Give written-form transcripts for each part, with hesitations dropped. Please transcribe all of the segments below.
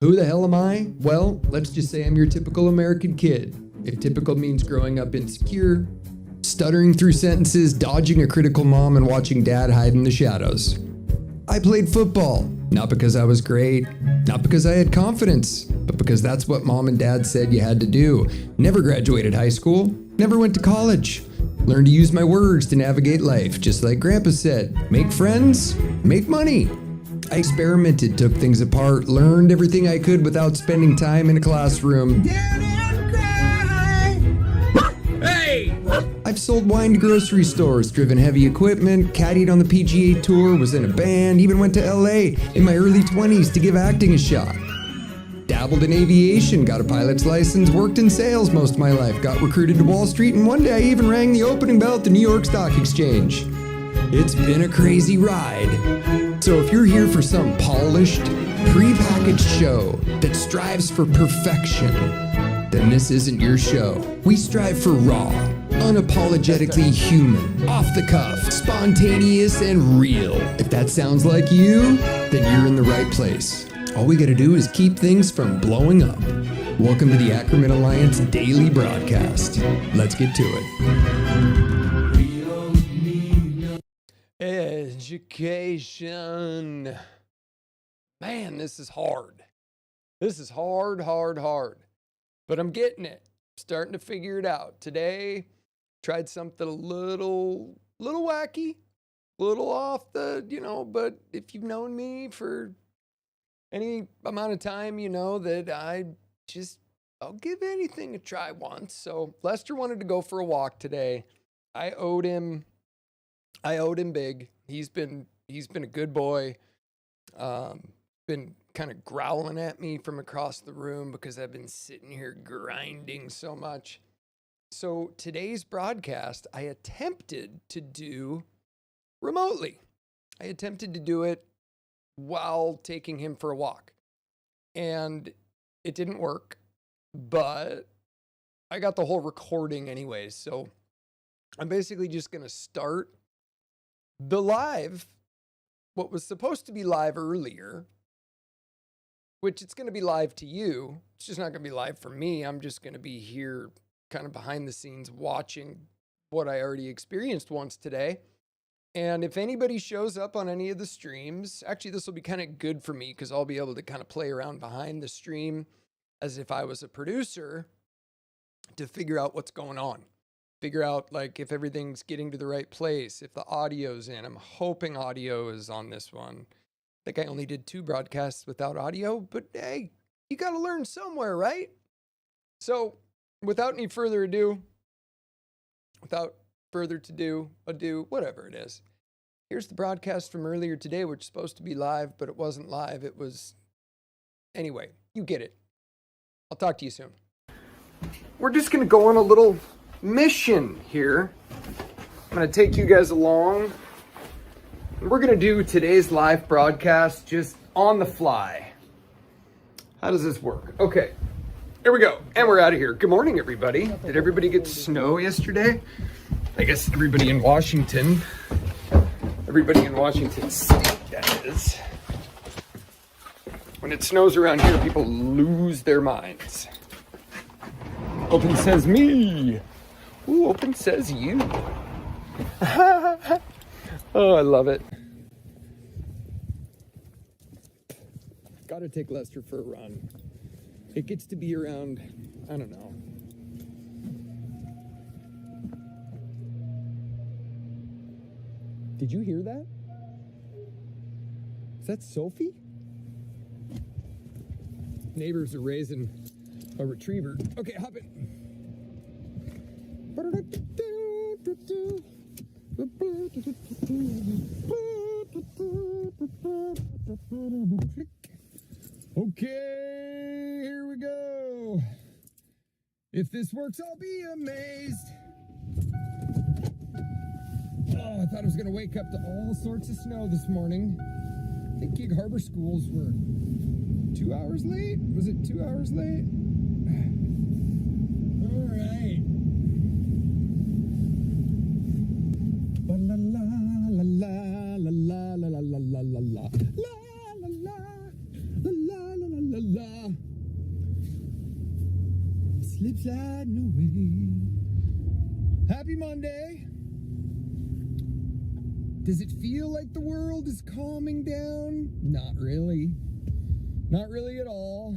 Who the hell am I? Well, let's just say I'm your typical American kid. If typical means growing up insecure, stuttering through sentences, dodging a critical mom, and watching dad hide in the shadows. I played football, not because I was great, not because I had confidence, but because that's what mom and dad said you had to do. Never graduated high school, never went to college. Learned to use my words to navigate life, just like Grandpa said. Make friends, make money. I experimented, took things apart, learned everything I could without spending time in a classroom. Hey! I've sold wine to grocery stores, driven heavy equipment, caddied on the PGA Tour, was in a band, even went to LA in my early 20s to give acting a shot. Dabbled in aviation, got a pilot's license, worked in sales most of my life, got recruited to Wall Street, and one day I even rang the opening bell at the New York Stock Exchange. It's been a crazy ride. So if you're here for some polished, pre-packaged show that strives for perfection, then this isn't your show. We strive for raw, unapologetically human, off the cuff, spontaneous, and real. If that sounds like you, then you're in the right place. All we gotta do is keep things from blowing up. Welcome to the Ackerman Alliance Daily Broadcast. Let's get to it. Education. Man, this is hard. This is hard. But I'm getting it. Starting to figure it out. Today, tried something a little wacky, a little off the, but if you've known me for any amount of time, you know that I'll give anything a try once. So Lester wanted to go for a walk today. I owed him big. He's been a good boy. Been kind of growling at me from across the room because I've been sitting here grinding so much. So today's broadcast, I attempted to do remotely. I attempted to do it while taking him for a walk. And it didn't work, but I got the whole recording anyways. So I'm basically just going to start the live, what was supposed to be live earlier, which it's going to be live to you. It's just not going to be live for me. I'm just going to be here kind of behind the scenes watching what I already experienced once today. And if anybody shows up on any of the streams, actually this will be kind of good for me because I'll be able to kind of play around behind the stream as if I was a producer to figure out what's going on. Figure out like if everything's getting to the right place, if the audio's in. I'm hoping audio is on this one. I think I only did 2 broadcasts without audio, but hey, you got to learn somewhere, right? So without any further ado, whatever it is, here's the broadcast from earlier today, which is supposed to be live, but it wasn't live. It was, anyway, you get it. I'll talk to you soon. We're just going to go on a little mission here. I'm going to take you guys along. We're going to do today's live broadcast just on the fly. How does this work? Okay, here we go. And we're out of here. Good morning, everybody. Did everybody get snow yesterday? I guess everybody in Washington State, that is. When it snows around here, people lose their minds. Open says me. Ooh, open says you. Oh, I love it. Gotta take Lester for a run. It gets to be around, I don't know. Did you hear that? Is that Sophie? Neighbors are raising a retriever. Okay, hop in. Okay, here we go. If this works, I'll be amazed. Oh, I thought I was going to wake up to all sorts of snow this morning. I think Gig Harbor schools were 2 hours late. Was it 2 hours late? All right. La la la la la la la la la la la la la. Slip sliding away. Happy Monday. Does it feel like the world is calming down? Not really. Not really at all.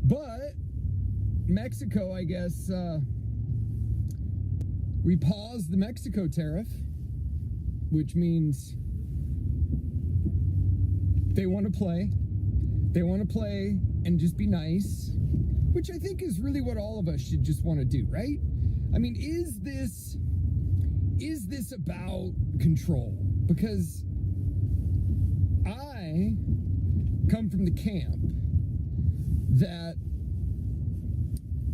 But Mexico, I guess, we paused the Mexico tariff, which means they want to play. They want to play and just be nice, which I think is really what all of us should just want to do, right? I mean, is this about control? Because I come from the camp that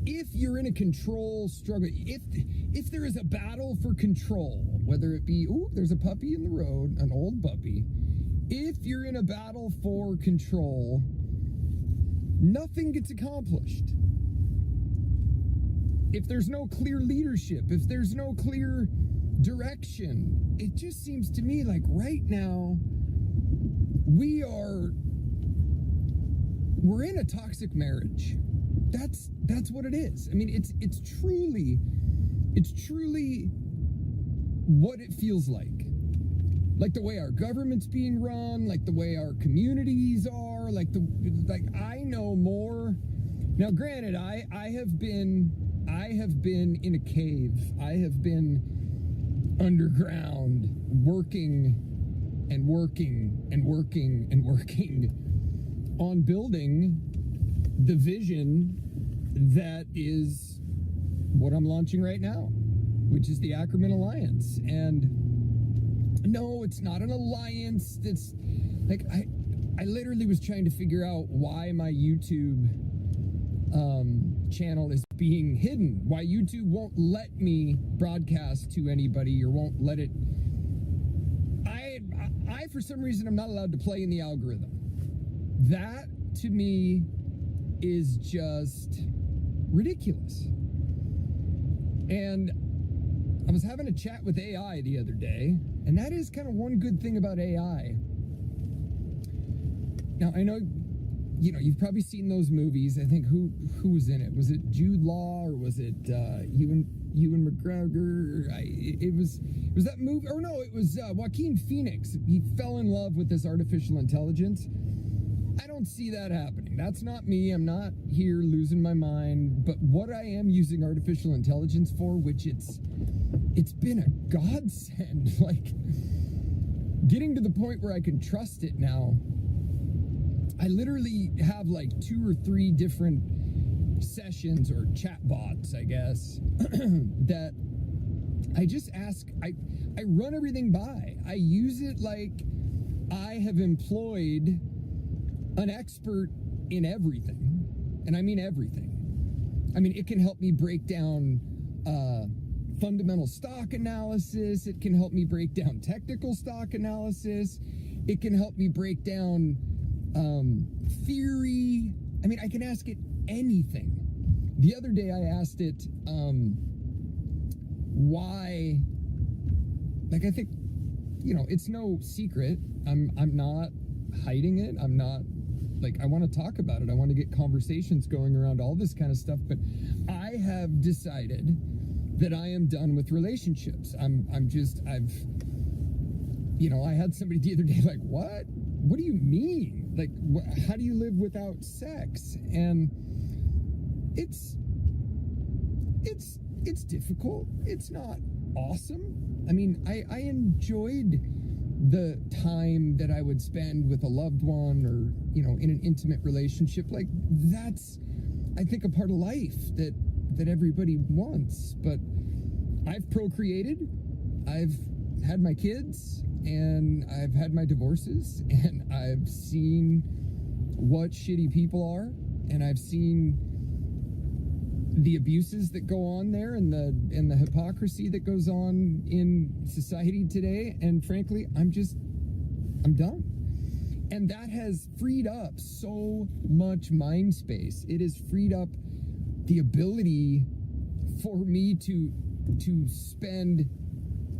if you're in a control struggle, if there is a battle for control, whether it be, there's a puppy in the road, an old puppy. If you're in a battle for control, nothing gets accomplished. If there's no clear leadership, if there's no clear direction, it just seems to me like right now we're in a toxic marriage. That's what it is. I mean, it's truly what it feels like the way our government's being run, like the way our communities are, like I know more. Now, granted, I have been in a cave. I have been underground, working on building the vision that is what I'm launching right now, which is the Ackerman Alliance. And no, it's not an alliance that's like, I literally was trying to figure out why my YouTube channel is being hidden, why YouTube won't let me broadcast to anybody or won't let it. I for some reason, I'm not allowed to play in the algorithm. That to me is just ridiculous. And I was having a chat with AI the other day, and that is kind of one good thing about AI. Now, I know, you've probably seen those movies. I think who was in it? Was it Jude Law or was it Ewan McGregor? It was that movie, or no, it was Joaquin Phoenix. He fell in love with this artificial intelligence. I don't see that happening. That's not me. I'm not here losing my mind. But what I am using artificial intelligence for, which it's been a godsend, like getting to the point where I can trust it now. I literally have like 2 or 3 different sessions or chat bots, I guess, that I just ask, I run everything by. I use it like I have employed an expert in everything. And I mean everything. I mean, it can help me break down fundamental stock analysis. It can help me break down technical stock analysis. It can help me break down theory. I mean, I can ask it anything. The other day I asked it why, like, I think, it's no secret. I'm not hiding it. I'm not, like, I want to talk about it. I want to get conversations going around all this kind of stuff, but I have decided that I am done with relationships. I had somebody the other day like, what do you mean? Like, how do you live without sex? And it's difficult. It's not awesome. I mean, I enjoyed the time that I would spend with a loved one or, in an intimate relationship. Like, that's, I think, a part of life that everybody wants. But I've procreated, I've had my kids, and I've had my divorces, and I've seen what shitty people are, and I've seen the abuses that go on there and the hypocrisy that goes on in society today. And frankly, I'm done. And that has freed up so much mind space. It has freed up the ability for me to spend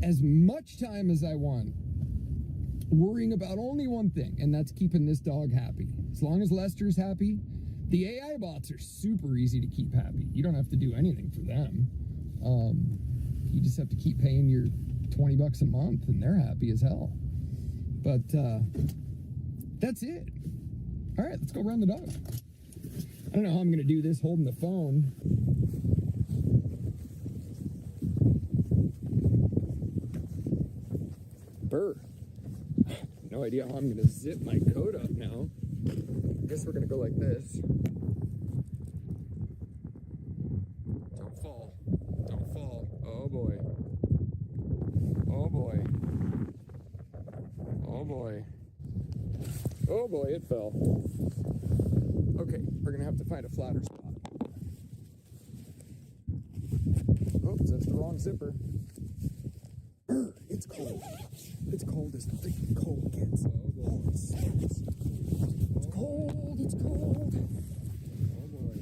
as much time as I want worrying about only one thing, and that's keeping this dog happy. As long as Lester's happy, the AI bots are super easy to keep happy. You don't have to do anything for them. You just have to keep paying your $20 a month, and they're happy as hell. But that's it. All right, let's go run the dog. I don't know how I'm going to do this holding the phone. Burr. No idea how I'm going to zip my coat up now. I guess we're going to go like this. Don't fall. Don't fall. Oh boy. Oh boy. Oh boy. Oh boy, it fell. Okay, we're going to have to find a flatter spot. Oops, that's the wrong zipper. It's cold. It's cold as freaking cold gets. Oh, it sucks. It's cold. It's cold. Oh boy.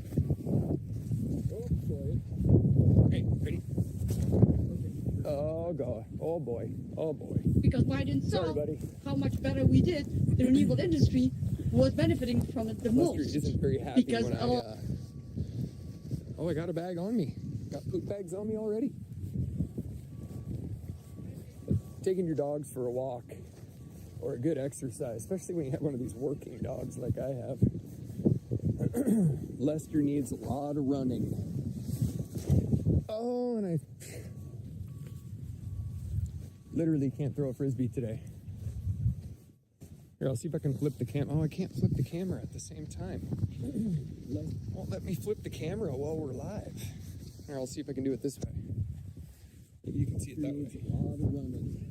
Oh boy. Okay, ready? Okay. Oh god. Oh boy. Oh boy. Because Biden saw how much better we did. The renewable industry was benefiting from it the most. Lester isn't very happy because when I got a bag on me. Got poop bags on me already. Taking your dogs for a walk or a good exercise, especially when you have one of these working dogs like I have. Lester needs a lot of running. Oh, and I literally can't throw a frisbee today. Here, I'll see if I can flip the camera. Oh, I can't flip the camera at the same time. Won't let me flip the camera while we're live. Here, I'll see if I can do it this way. Maybe you can see it that way. A lot of running.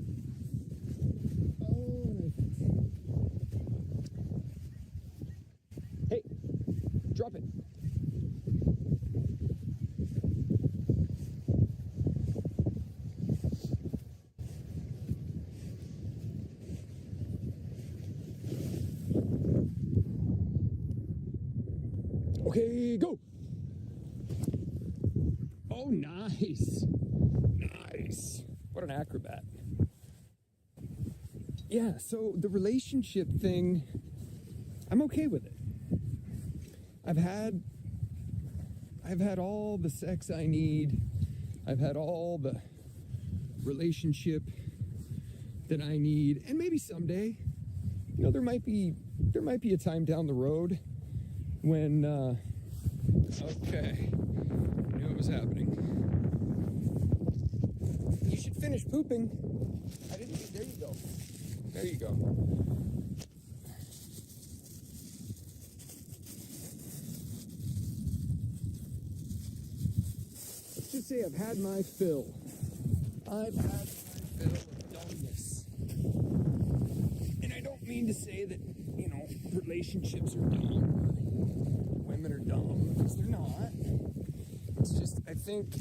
Hey, drop it. Okay, go. Oh, nice. Nice. What an acrobat. Yeah, so the relationship thing, I'm okay with it. I've had all the sex I need. I've had all the relationship that I need. And maybe someday, there might be a time down the road when okay. I knew it was happening. You should finish pooping. I didn't. There you go. There you go. Let's just say I've had my fill. I've had my fill of dumbness. And I don't mean to say that, relationships are dumb. Women are dumb, because they're not. It's just, I think,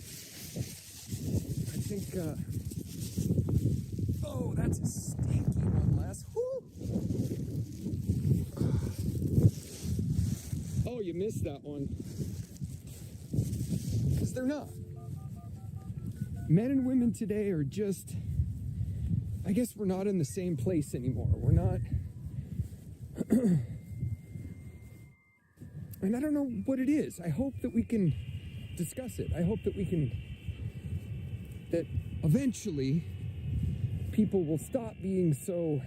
oh, that's a stinky one, Les. Oh, you missed that one. Because they're not. Men and women today are just, I guess we're not in the same place anymore. We're not, and I don't know what it is. I hope that we can discuss it. I hope that that eventually people will stop being so...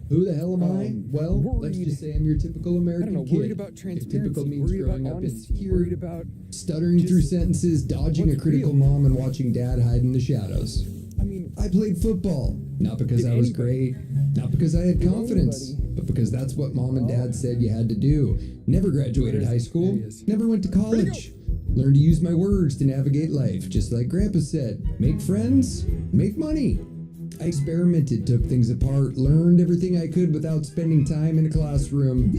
Who the hell am I? Well, worried. Let's just say I'm your typical American kid. Worried about transparency. Typical means worried growing about up honesty. insecure, Worried about stuttering through sentences, dodging a critical mom, and watching dad hide in the shadows. I played football, not because I was great, not because I had confidence, but because that's what mom and dad said you had to do. Never graduated high school, never went to college. Learned to use my words to navigate life, just like Grandpa said. Make friends, make money. I experimented, took things apart, learned everything I could without spending time in a classroom.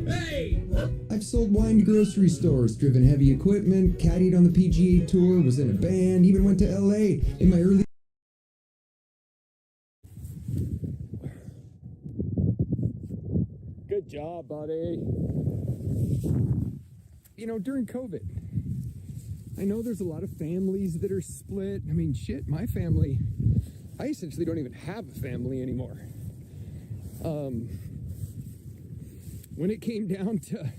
Hey! I've sold wine to grocery stores, driven heavy equipment, caddied on the PGA Tour, was in a band, even went to LA in my early... Good job, buddy. You know, during COVID, I know there's a lot of families that are split. I mean, shit, my family, I essentially don't even have a family anymore. When it came down to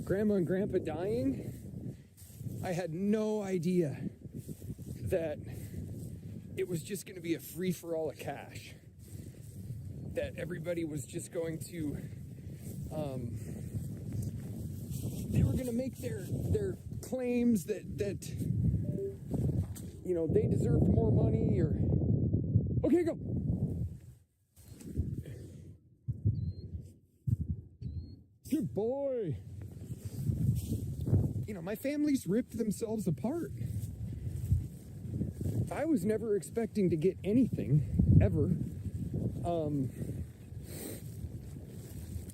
Grandma and Grandpa dying, I had no idea that it was just going to be a free-for-all of cash. That everybody was just going to, they were going to make their claims that, you know, they deserved more money or, okay, go. Good boy. You know, my family's ripped themselves apart. I was never expecting to get anything, ever.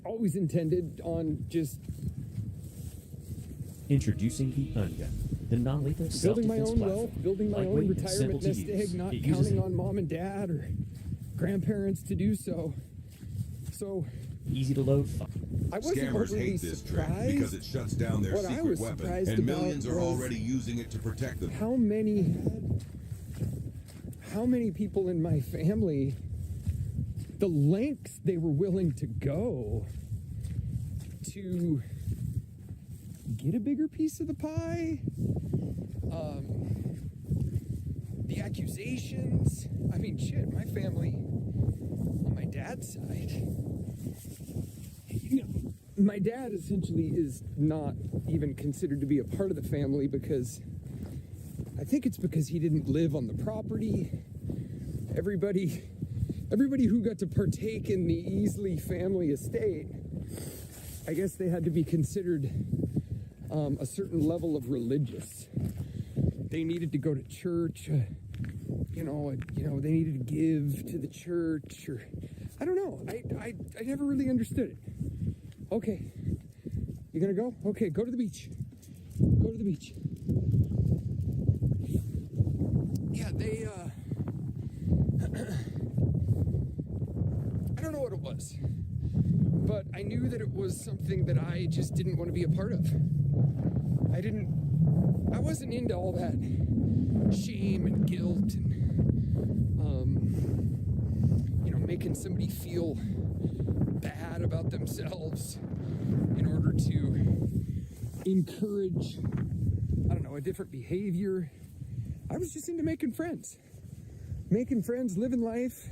Always intended on just Introducing the Unga, the non-lethal building my self-defense own platform. wealth, building my own Lightweight and retirement simple to nest use. egg, not It uses counting on mom and dad or grandparents to do so. So easy to load. I wasn't Scammers overly hate this trick surprised. because it shuts down their What I secret was weapon, surprised and millions about are was already using it to protect them. how many people in my family, the lengths they were willing to go to get a bigger piece of the pie, the accusations. I mean, shit, my family on my dad's side, you know, my dad essentially is not even considered to be a part of the family because I think it's because he didn't live on the property. Everybody who got to partake in the Easley family estate, I guess they had to be considered a certain level of religious. They needed to go to church, they needed to give to the church, or I don't know. I never really understood it. Okay, you gonna go? Okay, go to the beach. Go to the beach. Yeah, they, I don't know what it was, but I knew that it was something that I just didn't want to be a part of. I wasn't into all that shame and guilt and, making somebody feel bad about themselves in order to encourage, I don't know, a different behavior. I was just into making friends, living life,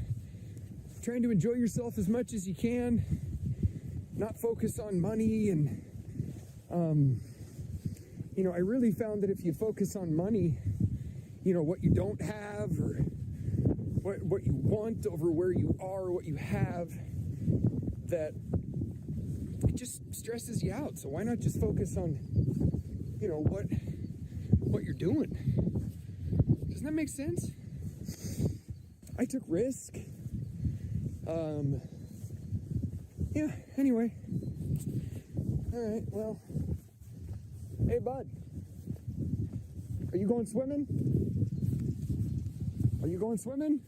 trying to enjoy yourself as much as you can, not focus on money. And, I really found that if you focus on money, what you don't have or what you want over where you are, what you have, that it just stresses you out. So why not just focus on, what you're doing? Doesn't that make sense? I took risk. Yeah, anyway. All right, well. Hey, bud. Are you going swimming? Are you going swimming?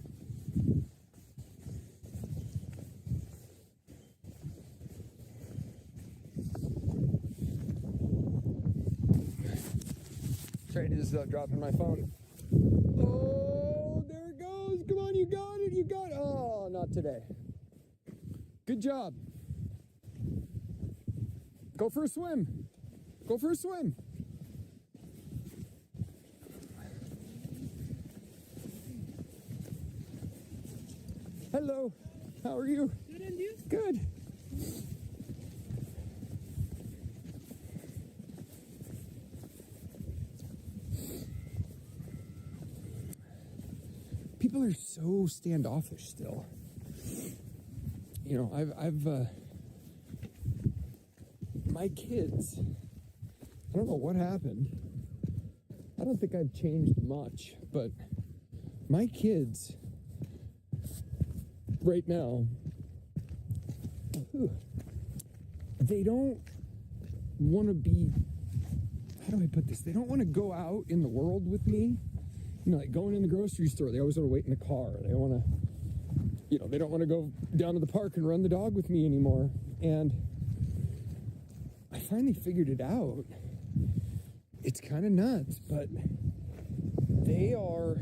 Sorry, just dropping my phone. Oh, there it goes. Come on, you got it. You got it. Oh, not today. Good job. Go for a swim. Go for a swim. Hello. How are you? Good, and you? Good. People are so standoffish still. I've my kids, I don't know what happened. I don't think I've changed much, but my kids right now, they don't want to be, how do I put this? They don't want to go out in the world with me. You know, like going in the grocery store, they always want to wait in the car. They want to, you know, they don't want to go down to the park and run the dog with me anymore. And I finally figured it out. It's kind of nuts, but they are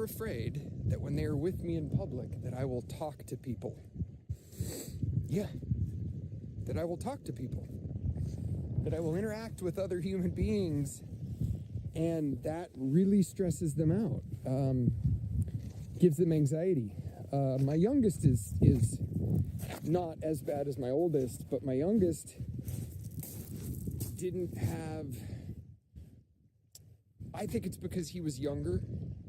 afraid that when they are with me in public that I will talk to people. Yeah, that I will talk to people, that I will interact with other human beings, and that really stresses them out, gives them anxiety. My youngest is not as bad as my oldest, but my youngest didn't have, I think it's because he was younger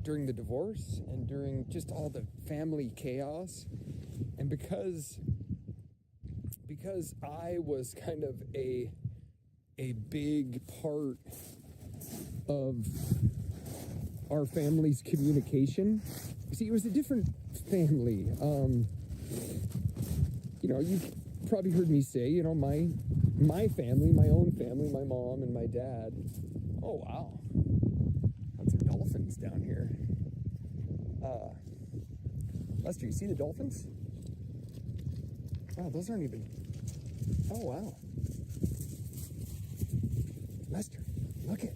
during the divorce and during just all the family chaos, and because I was kind of a big part of our family's communication. See, it was a different family. You know, you've probably heard me say, you know, my family, my own family, my mom and my dad. Oh, wow. Lots of dolphins down here. Lester, you see the dolphins? Wow, those aren't even... Oh, wow. Lester, look it.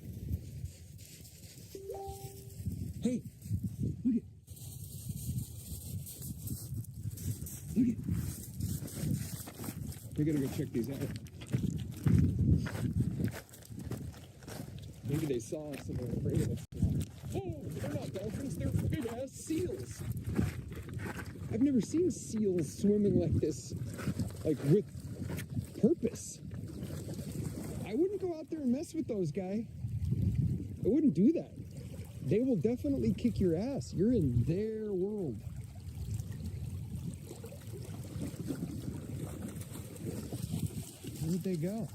Hey, look it. Look it. We gotta go check these out. Maybe they saw us and they're afraid of us now. Oh, they're not dolphins, they're big-ass seals. I've never seen seals swimming like this, like with purpose. I wouldn't go out there and mess with those guys. I wouldn't do that. They will definitely kick your ass. You're in their world. Where'd they go?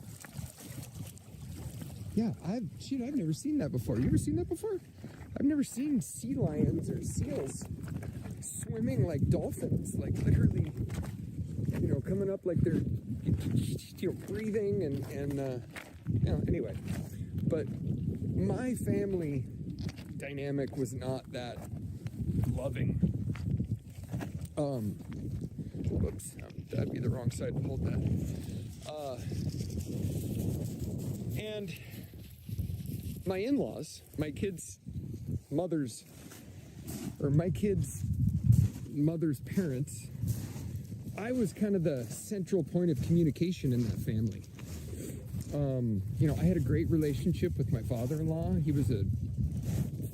Yeah, I've never seen that before. You ever seen that before? I've never seen sea lions or seals swimming like dolphins, like literally, you know, coming up like they're, you know, breathing and you know, anyway. But my family dynamic was not that loving. Whoops, that'd be the wrong side to hold that. And my in-laws, my kids' mother's parents, I was kind of the central point of communication in that family. You know, I had a great relationship with my father-in-law. He was a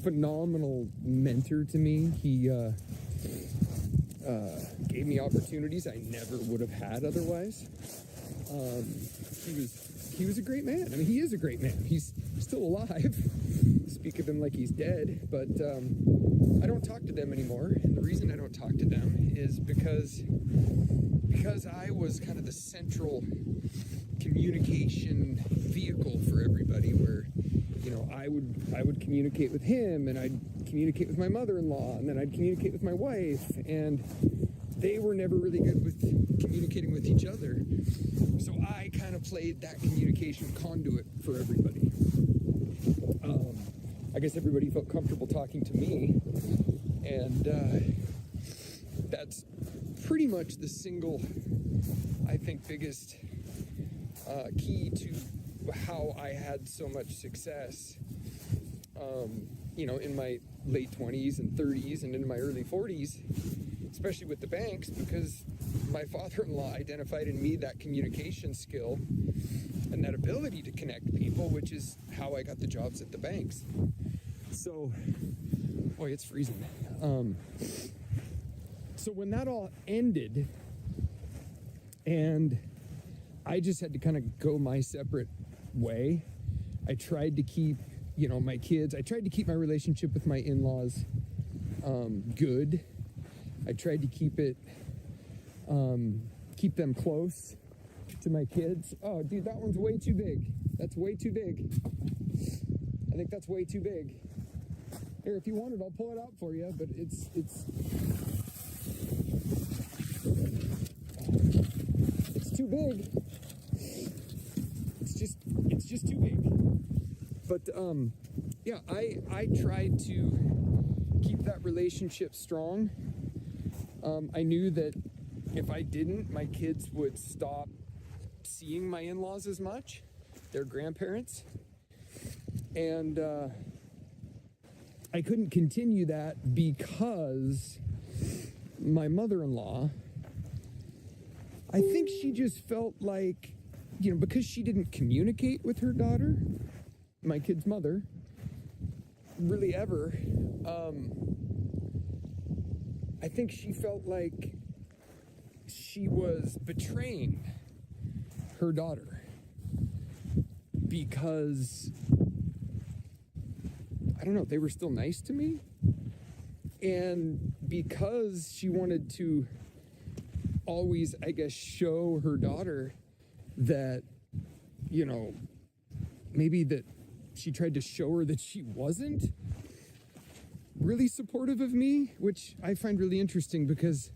phenomenal mentor to me. He gave me opportunities I never would have had otherwise. He was a great man. I mean, he is a great man. He's still alive. Speak of him like he's dead, but I don't talk to them anymore. And the reason I don't talk to them is because I was kind of the central communication vehicle for everybody, where, you know, I would communicate with him, and I'd communicate with my mother-in-law, and then I'd communicate with my wife, and they were never really good with communicating with each other. So I kind of played that communication conduit for everybody. I guess everybody felt comfortable talking to me, and that's pretty much the single, I think, biggest key to how I had so much success, you know, in my late 20s and 30s and into my early 40s, especially with the banks, because my father-in-law identified in me that communication skill and that ability to connect people, which is how I got the jobs at the banks. So, boy, it's freezing. So when that all ended, and I just had to kind of go my separate way, I tried to keep, you know, my kids, I tried to keep my relationship with my in-laws good. I tried to keep them close to my kids. Oh, dude, that one's way too big. That's way too big. I think that's way too big. Here, if you want it, I'll pull it out for you, but it's too big. just too big. But yeah, I tried to keep that relationship strong. I knew that if I didn't, my kids would stop seeing my in-laws as much, their grandparents. And I couldn't continue that because my mother-in-law, I think she just felt like, because she didn't communicate with her daughter, my kid's mother, really ever, I think she felt like she was betraying her daughter because, I don't know, they were still nice to me. And because she wanted to always, I guess, show her daughter that, maybe that she tried to show her that she wasn't really supportive of me, which I find really interesting because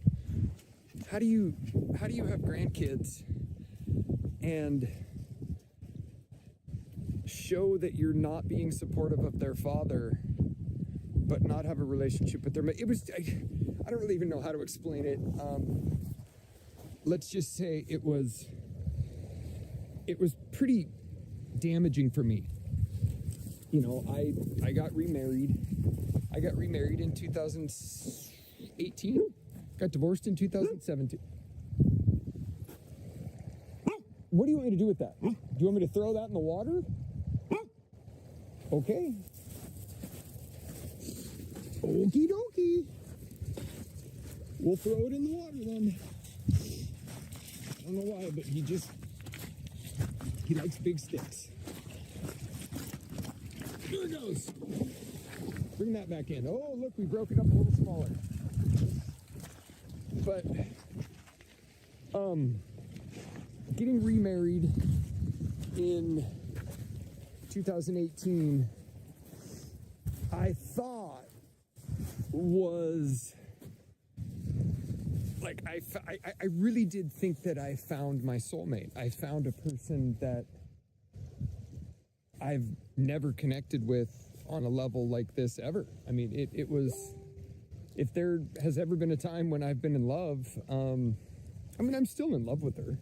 how do you have grandkids and show that you're not being supportive of their father but not have a relationship with their I don't really even know how to explain it. Let's just say it was pretty damaging for me. I got remarried. I got remarried in 2018. Got divorced in 2017. What do you want me to do with that? Do you want me to throw that in the water? Okay. Okie dokie. We'll throw it in the water then. I don't know why, but he likes big sticks. Here it goes. Bring that back in. Oh, look, we broke it up a little smaller. But, getting remarried in 2018, I thought was like, I really did think that I found my soulmate. I found a person that I've never connected with on a level like this ever. I mean, it was, if there has ever been a time when I've been in love, I'm still in love with her,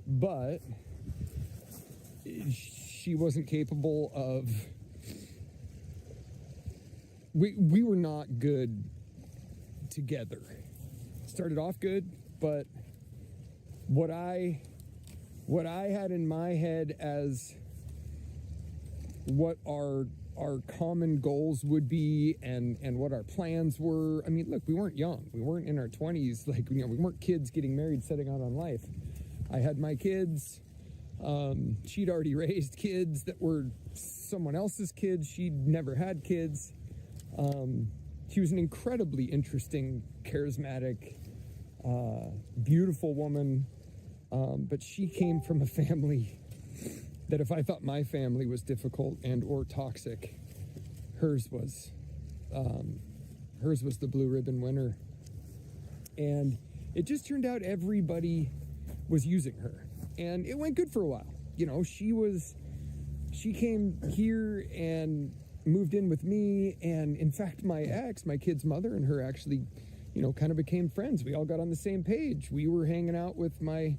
but she wasn't capable of, we were not good together. Started off good, but what I had in my head as what our common goals would be and what our plans were. I mean, look, we weren't young. We weren't in our 20s. We weren't kids getting married, setting out on life. I had my kids. She'd already raised kids that were someone else's kids. She'd never had kids. She was an incredibly interesting, charismatic, beautiful woman. But she came from a family that if I thought my family was difficult and or toxic, hers was the blue ribbon winner. And it just turned out everybody was using her, and it went good for a while. She came here and moved in with me, and in fact, my ex, my kid's mother, and her actually, kind of became friends. We all got on the same page. We were hanging out with my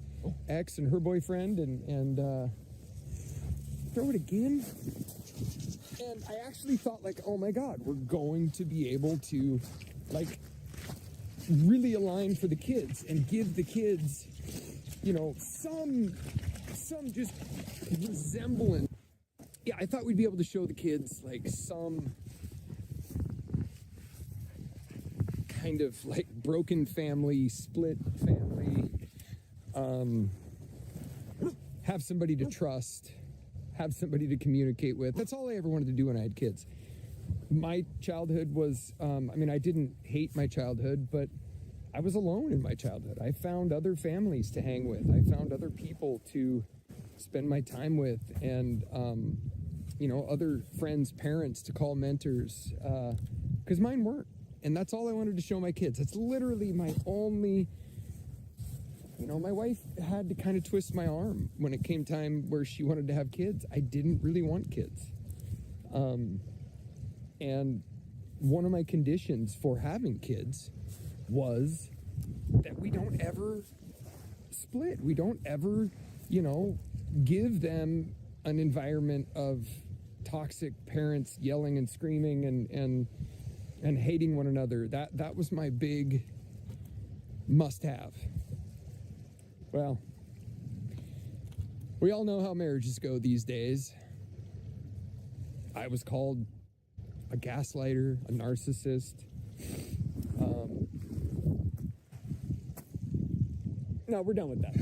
ex and her boyfriend, and throw it again. And I actually thought, oh my God, we're going to be able to, really align for the kids and give the kids, some just resemblance. Yeah, I thought we'd be able to show the kids, some kind of, broken family, split family, have somebody to trust, have somebody to communicate with. That's all I ever wanted to do when I had kids. My childhood was, I didn't hate my childhood, but I was alone in my childhood. I found other families to hang with. I found other people to spend my time with, and, other friends' parents to call mentors, because mine weren't. And that's all I wanted to show my kids. That's literally my only my wife had to kind of twist my arm when it came time where she wanted to have kids. I didn't really want kids. And one of my conditions for having kids was that we don't ever split. We don't ever, give them an environment of toxic parents yelling and screaming and hating one another. That was my big must-have. Well, we all know how marriages go these days. I was called a gaslighter, a narcissist. No, we're done with that.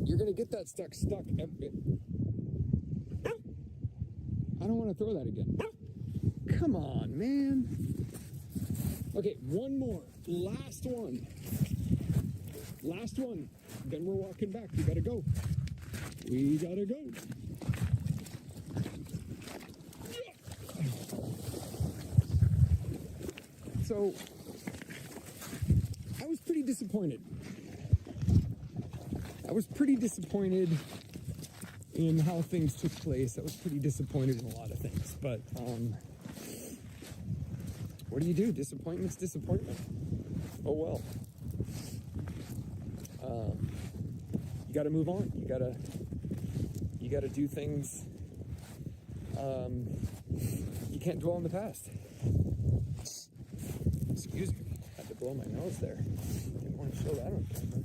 You're gonna get that stuck. I don't want to throw that again. Come on, man. Okay, one more. Last one. Then we're walking back. We gotta go. So, I was pretty disappointed. In how things took place. I was pretty disappointed in a lot of things. But, what do you do? Disappointment's disappointment. Oh well. You gotta move on. You gotta do things. You can't dwell on the past. Excuse me. Had to blow my nose there. Didn't want to show that on camera.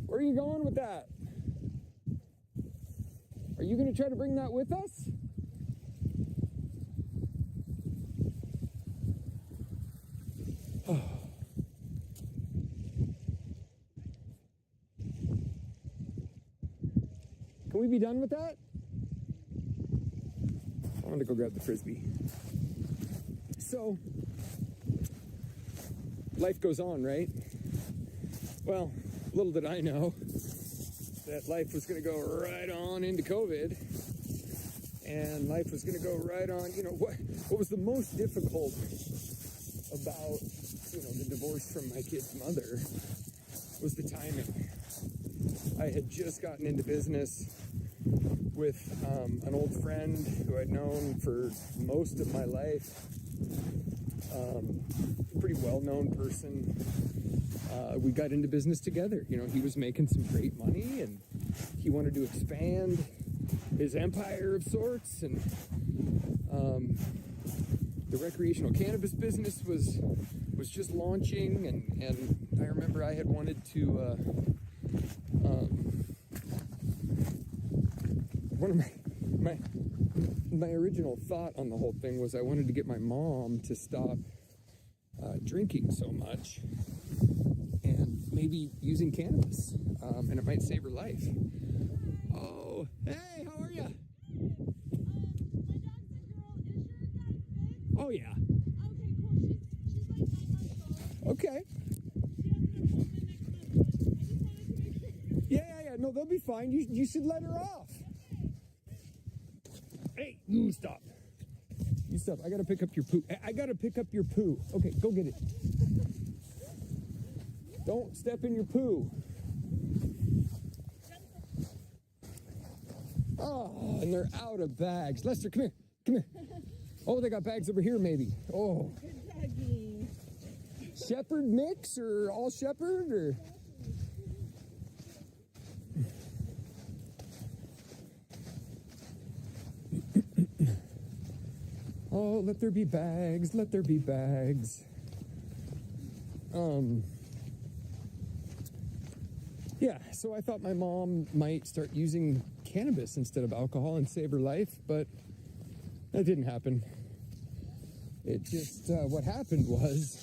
Where are you going with that? Are you going to try to bring that with us? Oh. Can we be done with that? I want to go grab the Frisbee. So, life goes on, right? Well, little did I know that life was going to go right on into COVID, and life was going to go right on. What was the most difficult about, the divorce from my kid's mother was the timing. I had just gotten into business with an old friend who I'd known for most of my life, pretty well-known person. We got into business together. He was making some great money, and he wanted to expand his empire of sorts, and the recreational cannabis business was just launching, and I remember I had wanted to one of my original thought on the whole thing was I wanted to get my mom to stop drinking so much and maybe using cannabis, and it might save her life. Oh, hey, how are you? Oh yeah. Okay. Yeah. No, they'll be fine. You should let her off. Hey, you stop. You stop. I gotta pick up your poo. Okay, go get it. Don't step in your poo. Oh, and they're out of bags. Lester, come here. Oh, they got bags over here, maybe. Oh. Good doggy. Shepherd mix or all shepherd or? Oh, let there be bags. Yeah, so I thought my mom might start using cannabis instead of alcohol and save her life, but that didn't happen. It just, what happened was,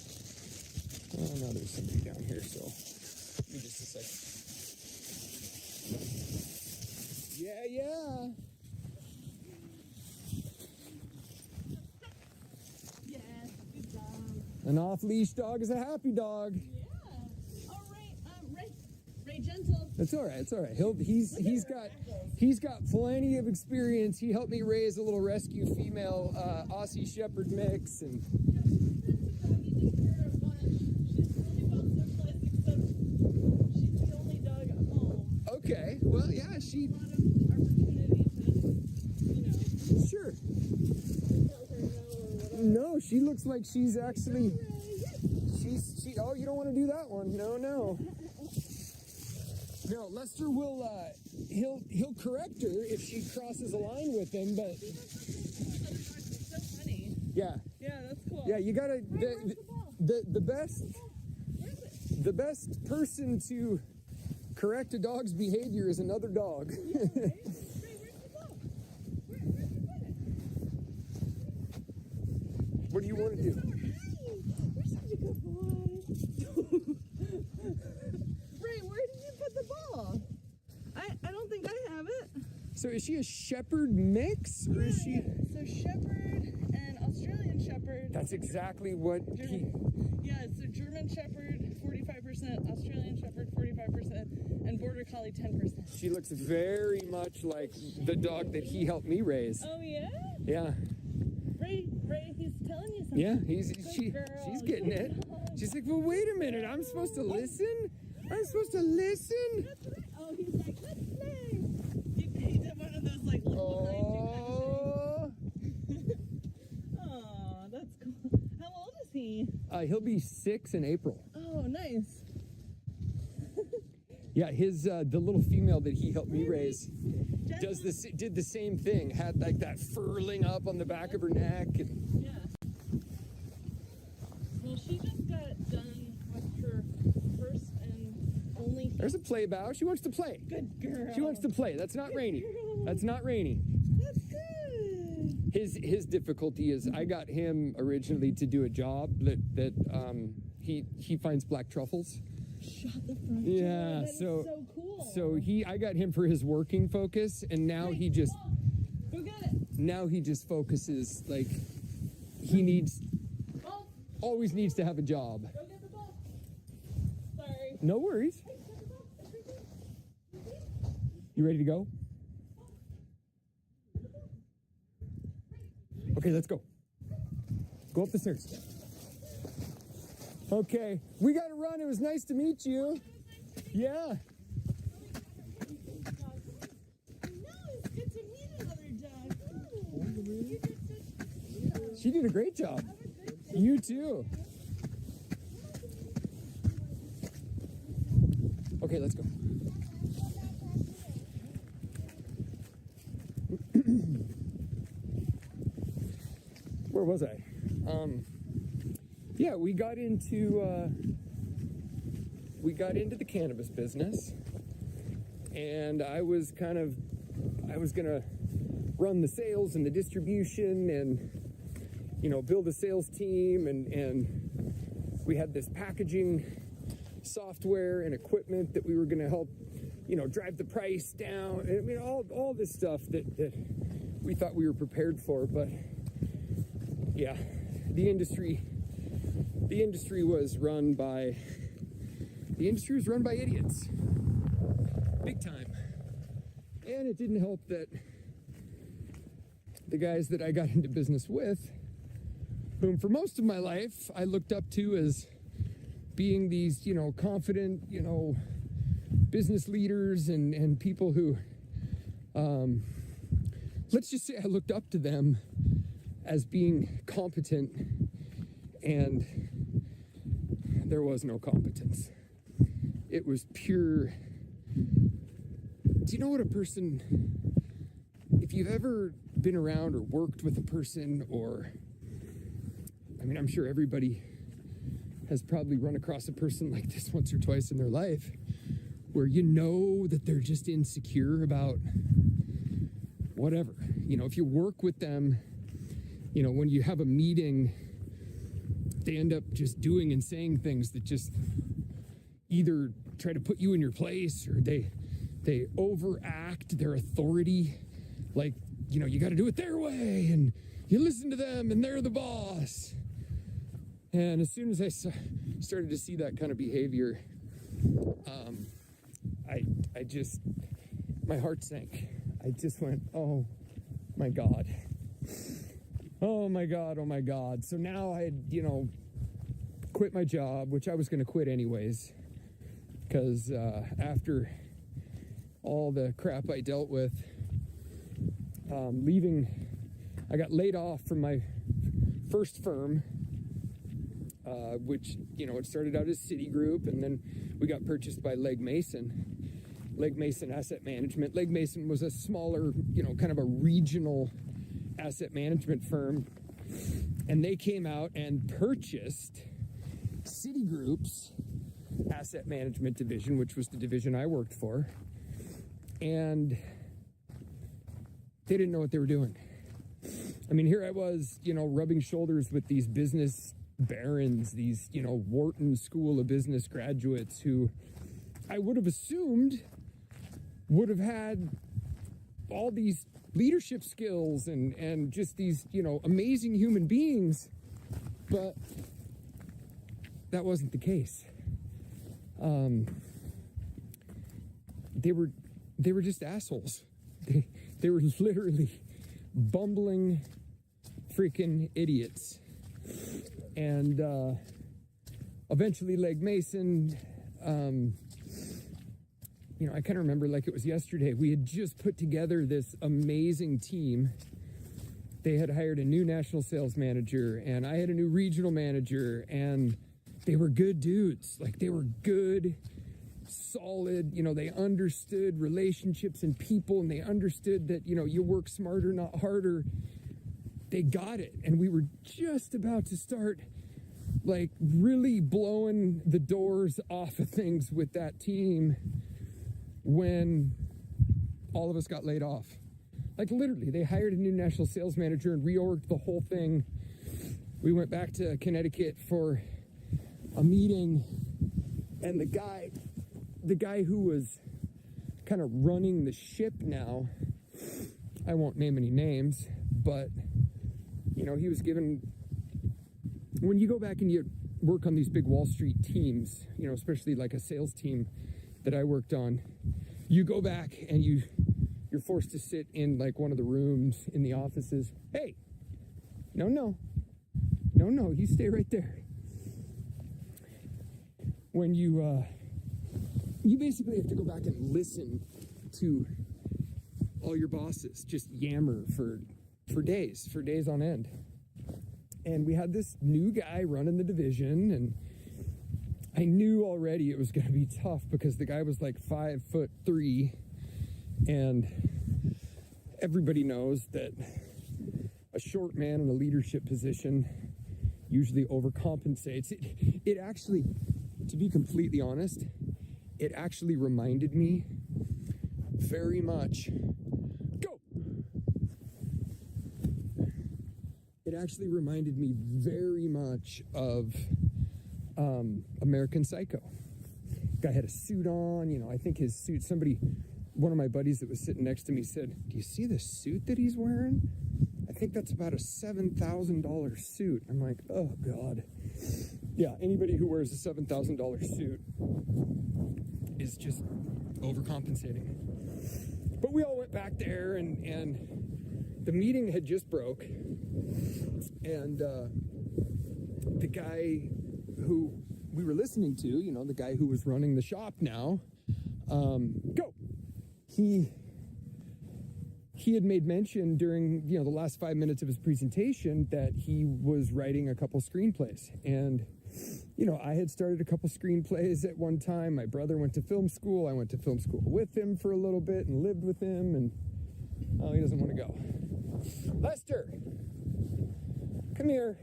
oh, now there's somebody down here, so give me just a second. Yeah. Yes, good dog. An off-leash dog is a happy dog. Yeah. All right, Ray Gentle. It's all right. He's got plenty of experience. He helped me raise a little rescue female Aussie Shepherd mix, and Well, yeah, she. A lot of opportunity to, Sure. tell her no or whatever. No, she looks like she's actually. She. Oh, you don't want to do that one. No. No, Lester will. He'll correct her if she crosses a line with him, but. So funny. Yeah. Yeah, that's cool. Yeah, you gotta. Where's the ball? The best. Where is it? The best person to correct a dog's behavior is another dog. Ray, where's the ball? Where'd you put it? What do you want to do? Hey, you're such a good boy. Ray, where did you put the ball? I don't think I have it. So is she a shepherd mix, or is she? So shepherd and Australian shepherd. That's exactly what he. Yeah, so German shepherd 45%, Australian shepherd 45%, and border collie 10%. She looks very much like the dog that he helped me raise. Oh yeah? Yeah, Ray, he's telling you something. yeah, Good she's girl. getting it. She's like, well, wait a minute, I'm supposed to listen. I'm supposed to listen. Oh, he's like, let's play. He did one of those like little Oh, Oh, that's cool. How old is he? he'll be 6 in April. Oh, nice. Yeah, his the little female that he helped me raise did the same thing. Had like that furling up on the back of her neck, and Yeah. Well, she just got done with her first and only. there's a play bow. She wants to play. Good girl. She wants to play. That's not rainy. That's not rainy. That's good. His difficulty is I got him originally to do a job that he finds black truffles. Shut the front door. Yeah, That is so cool. so I got him for his working focus, and now he just Go get it. now he just focuses like he needs Ball. always needs to have a job. Go get the ball. Sorry. No worries. Hey, get the ball. It's right there. You ready to go? Okay, let's go. Go up the stairs. Okay, we gotta run. It was nice to meet you. Yeah. No, it's good to meet another dog. Ooh, you did such. She did a great job. Have a good day. You too. Okay, let's go. Where was I? Yeah, we got into the cannabis business, and I was gonna run the sales and the distribution, and build a sales team, and we had this packaging software and equipment that we were gonna help drive the price down. I mean, all this stuff that we thought we were prepared for, but yeah, the industry was run by idiots, big time. And it didn't help that the guys that I got into business with, whom for most of my life I looked up to as being these confident business leaders and people who let's just say I looked up to them as being competent, and there was no competence. It was pure. Do you know what a person, if you've ever been around or worked with a person, or, I mean, I'm sure everybody has probably run across a person like this once or twice in their life, where that they're just insecure about whatever. If you work with them, when you have a meeting, they end up just doing and saying things that just either try to put you in your place, or they overact their authority. Like, you got to do it their way, and you listen to them, and they're the boss. And as soon as I started to see that kind of behavior, I just, my heart sank. I just went, oh my God. Oh my God, oh my God. So now I had, quit my job, which I was going to quit anyways, because after all the crap I dealt with. I got laid off from my first firm, which, it started out as Citigroup, and then we got purchased by Legg Mason Asset Management. Legg Mason was a smaller, kind of a regional asset management firm, and they came out and purchased Citigroup's asset management division, which was the division I worked for, and they didn't know what they were doing. I mean, here I was, rubbing shoulders with these business barons, these, Wharton School of Business graduates who I would have assumed would have had all these leadership skills and just these, amazing human beings, but that wasn't the case. They were just assholes. They were literally bumbling freaking idiots. And eventually Legg Mason, I kind of remember like it was yesterday. We had just put together this amazing team. They had hired a new national sales manager, and I had a new regional manager, and they were good dudes. Like, they were good, solid, they understood relationships and people, and they understood that, you work smarter, not harder. They got it. And we were just about to start, like, really blowing the doors off of things with that team when all of us got laid off. Like, literally, they hired a new national sales manager and reorged the whole thing. We went back to Connecticut for a meeting, and the guy who was kind of running the ship now, I won't name any names, but he was given, when you go back and you work on these big Wall Street teams, especially like a sales team that I worked on, you go back and you're forced to sit in like one of the rooms in the offices. Hey, no, you stay right there. When you basically have to go back and listen to all your bosses just yammer for days on end. And we had this new guy running the division, and I knew already it was going to be tough because the guy was like 5'3", and everybody knows that a short man in a leadership position usually overcompensates. It actually, to be completely honest, it actually reminded me very much. It actually reminded me very much of American Psycho. Guy had a suit on, I think his suit, one of my buddies that was sitting next to me said, "Do you see the suit that he's wearing? I think that's about a $7,000 suit." I'm like, oh God. Yeah, anybody who wears a $7,000 suit is just overcompensating. But we all went back there, and the meeting had just broke, and the guy who we were listening to, the guy who was running the shop now, he had made mention during, the last 5 minutes of his presentation that he was writing a couple screenplays. And, I had started a couple screenplays at one time. My brother went to film school. I went to film school with him for a little bit and lived with him, and he doesn't want to go. Lester, come here.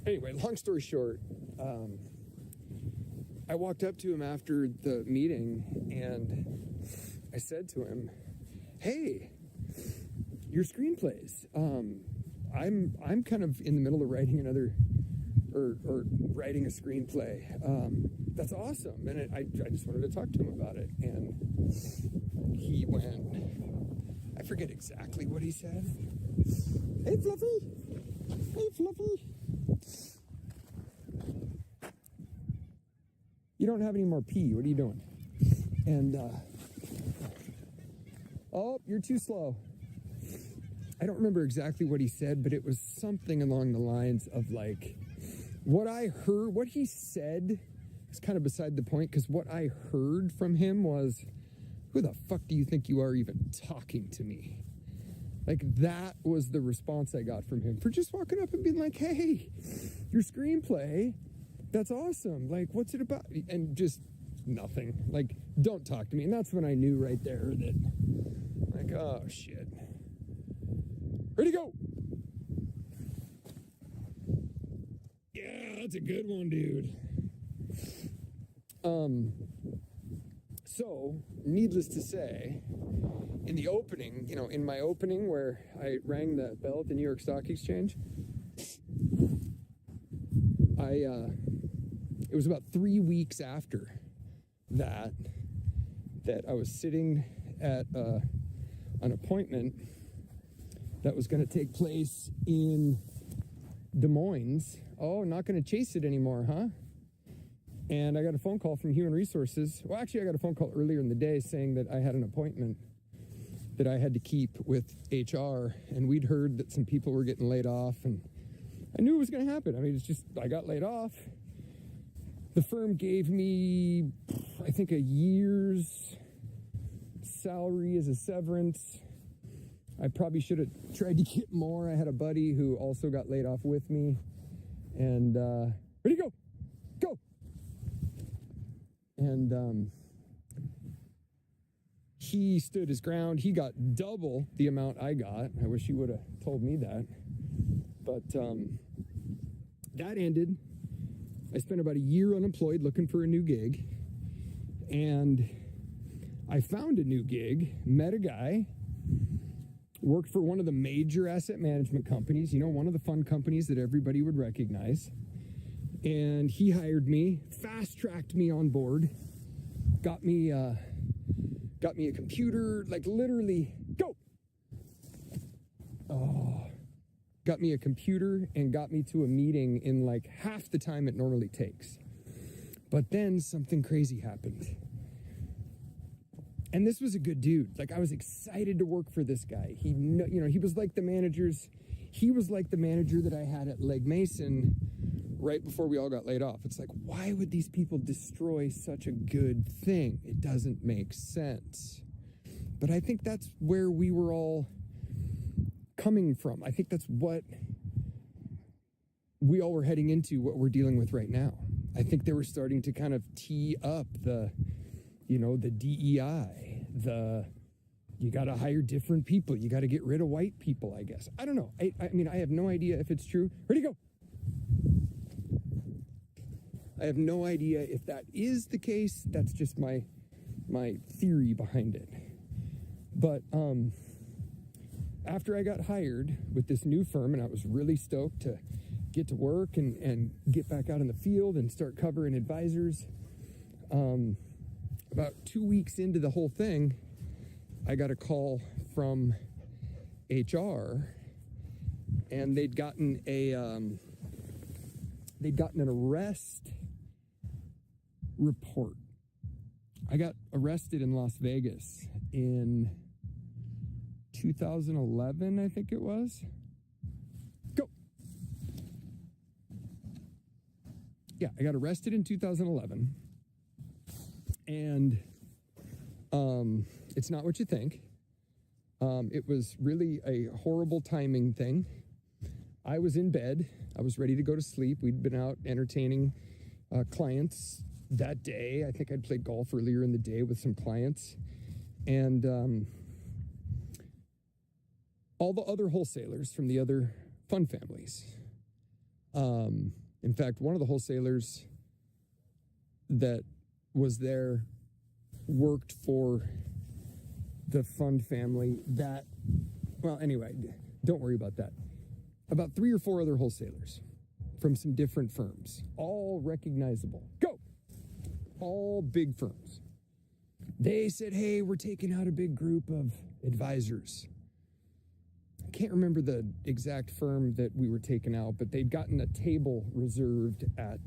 Anyway, long story short, I walked up to him after the meeting, and I said to him, "Hey, your screenplays. I'm kind of in the middle of writing or writing a screenplay. That's awesome." And I just wanted to talk to him about it. And he went, I forget exactly what he said. Hey, Fluffy. You don't have any more pee. What are you doing? And, oh, you're too slow. I don't remember exactly what he said, but it was something along the lines of like, what I heard, what he said it's kind of beside the point, because what I heard from him was, who the fuck do you think you are even talking to me? Like, that was the response I got from him for just walking up and being like, hey, your screenplay, that's awesome. Like, what's it about? And just nothing. Like, don't talk to me. And that's when I knew right there that, like, oh, shit. Ready to go. Yeah, that's a good one, dude. So, needless to say, in the opening, in my opening where I rang the bell at the New York Stock Exchange, it was about 3 weeks after that I was sitting at an appointment that was going to take place in Des Moines. Oh, not going to chase it anymore, huh? And I got a phone call from Human Resources. Well, actually, I got a phone call earlier in the day saying that I had an appointment that I had to keep with HR, and we'd heard that some people were getting laid off, and I knew it was going to happen. I mean, it's just, I got laid off. The firm gave me, I think, a year's salary as a severance. I probably should have tried to get more. I had a buddy who also got laid off with me, and ready to go. Go. And he stood his ground. He got double the amount I got. I wish he would have told me that. But that ended. I spent about a year unemployed looking for a new gig. And I found a new gig, met a guy, worked for one of the major asset management companies, one of the fun companies that everybody would recognize. And he hired me, fast-tracked me on board, got me a computer, like literally, go! Oh, got me a computer and got me to a meeting in like half the time it normally takes. But then something crazy happened. And this was a good dude. Like, I was excited to work for this guy. He was like the manager that I had at Legg Mason right before we all got laid off. It's like, why would these people destroy such a good thing? It doesn't make sense. But I think that's where we were all coming from. I think that's what we all were heading into, what we're dealing with right now. I think they were starting to kind of tee up the DEI, you got to hire different people. You got to get rid of white people, I guess. I don't know. I mean, I have no idea if it's true. Ready to go. I have no idea if that is the case. That's just my theory behind it. But after I got hired with this new firm, and I was really stoked to get to work and get back out in the field and start covering advisors, about 2 weeks into the whole thing, I got a call from HR, and they'd gotten an arrest report. I got arrested in Las Vegas in 2011, I think it was. Go. Yeah, I got arrested in 2011. And it's not what you think. It was really a horrible timing thing. I was in bed. I was ready to go to sleep. We'd been out entertaining clients that day. I think I'd played golf earlier in the day with some clients. And all the other wholesalers from the other fund families. In fact, one of the wholesalers that was there worked for the fund family that, well, anyway, don't worry about that. About 3 or 4 other wholesalers from some different firms, all recognizable. Go! All big firms. They said, hey, we're taking out a big group of advisors. I can't remember the exact firm that we were taking out, but they'd gotten a table reserved at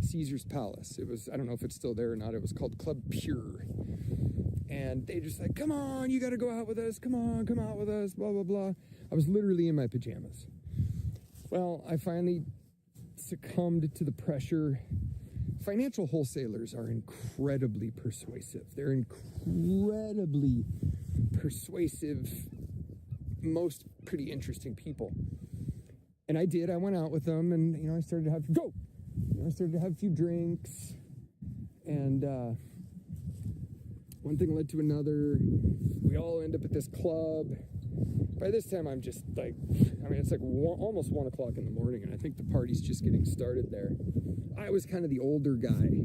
Caesar's Palace. It was, I don't know if it's still there or not. It was called Club Pure. And they just like, come on, you got to go out with us. Come on, come out with us, blah, blah, blah. I was literally in my pajamas. Well, I finally succumbed to the pressure, financial wholesalers are incredibly persuasive. They're incredibly persuasive, most pretty interesting people. And I went out with them, and, I started to have a few drinks, and one thing led to another. We all end up at this club. By this time, I'm just like, it's like almost 1 o'clock in the morning, and I think the party's just getting started there. I was kind of the older guy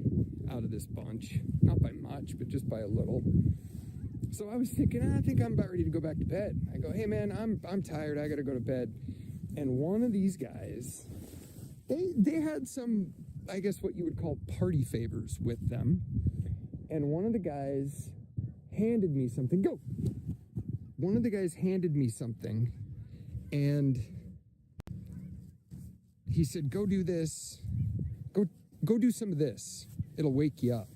out of this bunch, not by much, but just by a little. So I was thinking, I think I'm about ready to go back to bed. I go, hey man, I'm tired, I gotta go to bed. And one of these guys, they had some, I guess what you would call party favors with them. And one of the guys handed me something. Go! One of the guys handed me something, and he said, go do this. Go do some of this. It'll wake you up.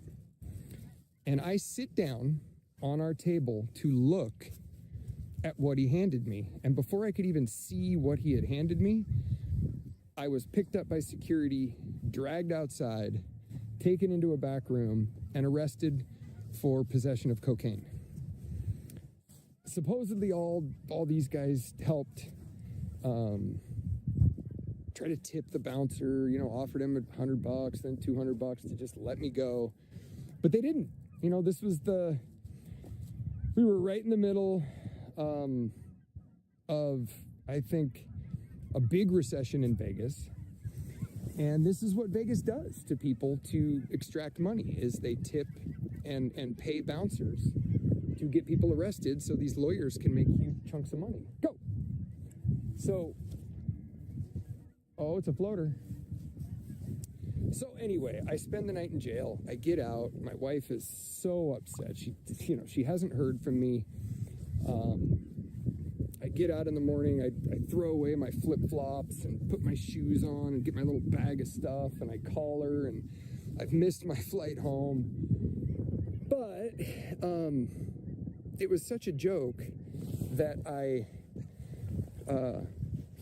And I sit down on our table to look at what he handed me. And before I could even see what he had handed me, I was picked up by security, dragged outside, taken into a back room, and arrested for possession of cocaine. Supposedly all these guys helped try to tip the bouncer, offered him $100, then $200 to just let me go. But they didn't. This was we were right in the middle of, I think, a big recession in Vegas. And this is what Vegas does to people to extract money, is they tip and pay bouncers to get people arrested so these lawyers can make huge chunks of money. Go! So, it's a floater. So anyway, I spend the night in jail. I get out. My wife is so upset. She hasn't heard from me. I get out in the morning. I throw away my flip-flops and put my shoes on and get my little bag of stuff, and I call her, and I've missed my flight home. But it was such a joke that I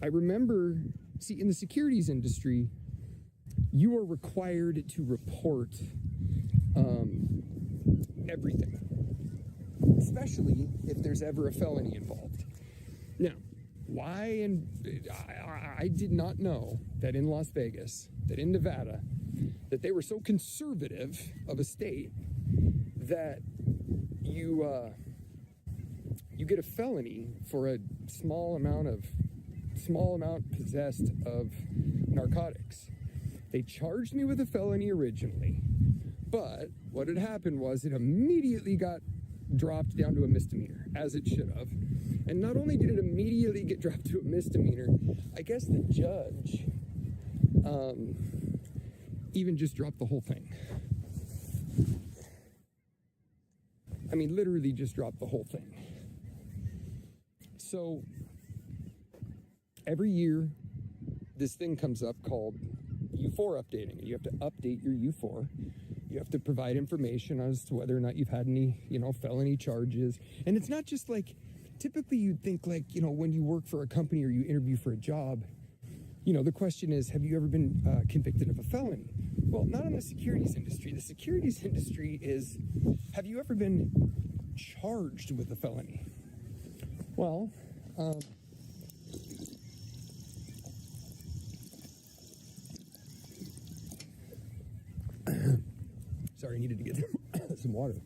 remember, see, in the securities industry, you are required to report everything, especially if there's ever a felony involved. Now, why? And I did not know that in Las Vegas, that in Nevada, that they were so conservative of a state that you get a felony for a small amount possessed of narcotics. They charged me with a felony originally, but what had happened was it immediately got dropped down to a misdemeanor, as it should have. And not only did it immediately get dropped to a misdemeanor, I guess the judge even just dropped the whole thing. I mean, literally just dropped the whole thing. So every year, this thing comes up called U4 updating, and you have to update your U4. You have to provide information as to whether or not you've had any, felony charges. And it's not just like, typically you'd think like, when you work for a company or you interview for a job, the question is, have you ever been convicted of a felony? Well, not in the securities industry. The securities industry is, have you ever been charged with a felony? Well, sorry, I needed to get some water.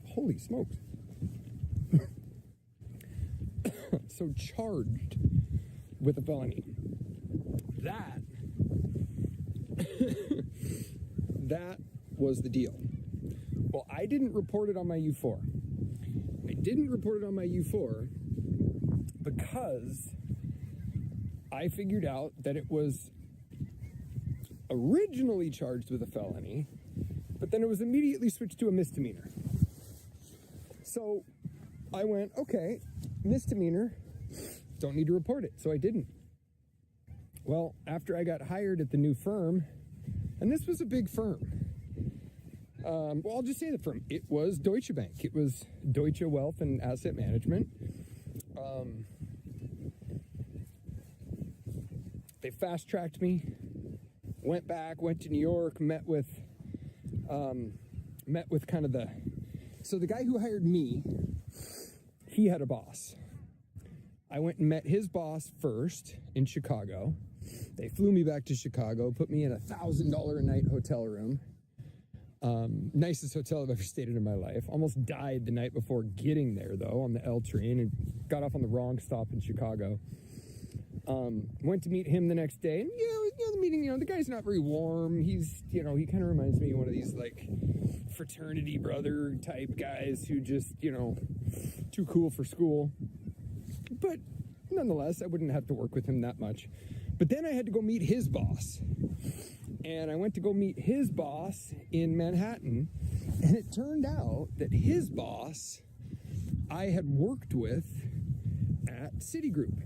Holy smokes. So charged with a felony. That was the deal. Well, I didn't report it on my U4. I didn't report it on my U4 because I figured out that it was originally charged with a felony, but then it was immediately switched to a misdemeanor. So I went, okay, misdemeanor, don't need to report it. So I didn't. Well, after I got hired at the new firm, and this was a big firm. Well, I'll just say the firm. It was Deutsche Bank. It was Deutsche Wealth and Asset Management. They fast-tracked me, went to New York, met with kind of so the guy who hired me, he had a boss. I went and met his boss first in Chicago. They flew me back to Chicago, put me in a $1,000 a night hotel room. Nicest hotel I've ever stayed in my life. Almost died the night before getting there, though, on the L train, and got off on the wrong stop in Chicago. Went to meet him the next day, and the meeting, the guy's not very warm. He's, he kind of reminds me of one of these like fraternity brother type guys who just, too cool for school. But nonetheless, I wouldn't have to work with him that much. But then I had to go meet his boss. And I went to go meet his boss in Manhattan. And it turned out that his boss I had worked with at Citigroup.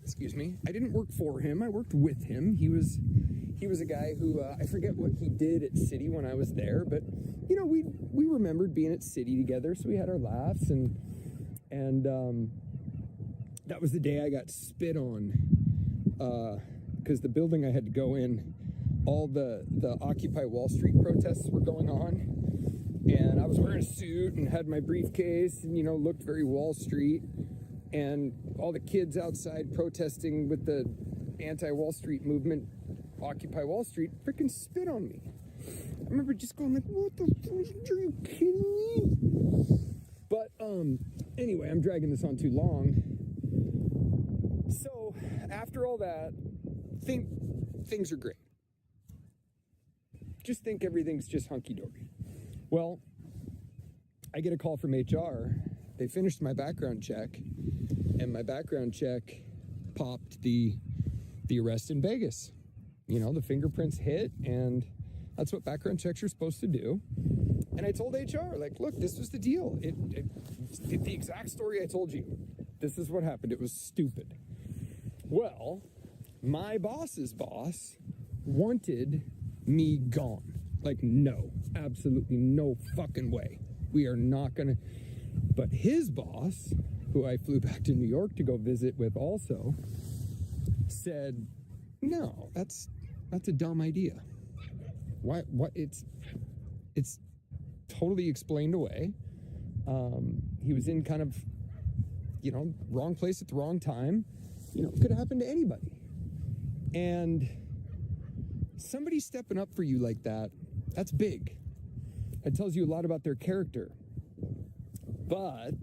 Excuse me. I didn't work for him. I worked with him. He was a guy who, I forget what he did at Citi when I was there, but, we remembered being at Citi together, so we had our laughs, and that was the day I got spit on, because the building I had to go in, all the Occupy Wall Street protests were going on, and I was wearing a suit and had my briefcase and, looked very Wall Street, and all the kids outside protesting with the anti-Wall Street movement, Occupy Wall Street, freaking spit on me. I remember just going like, what the fuck, are you kidding me? But anyway, I'm dragging this on too long. So after all that, think things are great. Just think everything's just hunky-dory. Well, I get a call from HR. They finished my background check, and my background check popped the arrest in Vegas. The fingerprints hit, and that's what background checks are supposed to do. And I told HR, like, look, this was the deal. It the exact story I told you. This is what happened. It was stupid. Well, my boss's boss wanted me gone. Like, no, absolutely no fucking way. We are not gonna. But his boss, who I flew back to New York to go visit with also, said, no, that's a dumb idea. Why? What? It's totally explained away. He was in kind of, wrong place at the wrong time. Could happen to anybody. And somebody stepping up for you like that, that's big. It tells you a lot about their character. But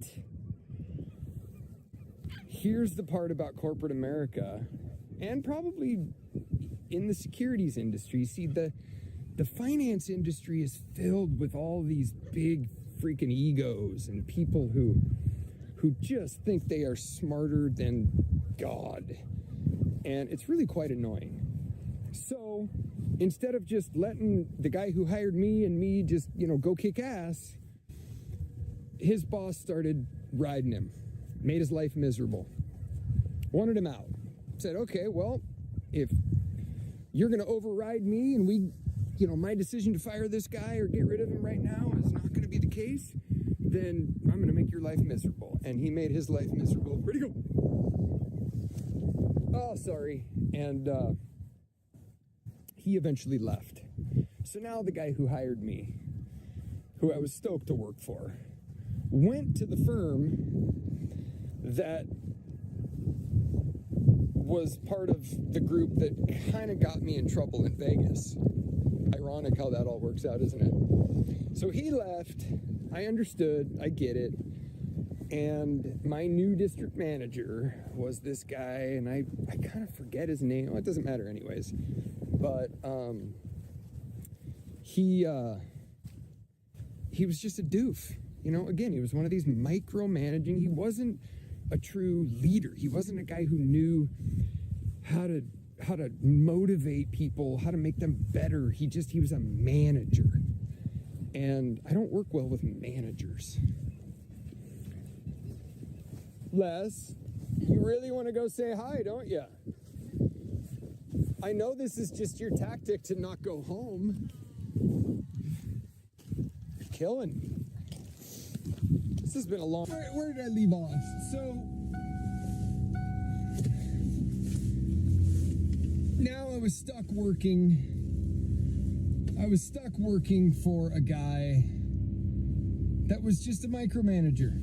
here's the part about corporate America, and probably in the securities industry. See, the finance industry is filled with all these big freaking egos and people who just think they are smarter than God. And it's really quite annoying. So instead of just letting the guy who hired me and me just, go kick ass, his boss started riding him, made his life miserable, wanted him out. Said, okay, well, if you're going to override me and we, my decision to fire this guy or get rid of him right now is not going to be the case, then I'm going to make your life miserable. And he made his life miserable. Where'd he go? Oh, sorry. And he eventually left. So now the guy who hired me, who I was stoked to work for, went to the firm that was part of the group that kind of got me in trouble in Vegas. Ironic how that all works out, isn't it? So he left. I understood. I get it. And my new district manager was this guy, and I kind of forget his name. Well, it doesn't matter anyways. But he was just a doof. Again, he was one of these micromanaging. He wasn't a true leader. He wasn't a guy who knew how to motivate people, how to make them better. He was a manager. And I don't work well with managers. Les, you really want to go say hi, don't you? I know this is just your tactic to not go home. You're killing me. This has been a long... Where did I leave off? So, now I was stuck working. I was stuck working for a guy that was just a micromanager.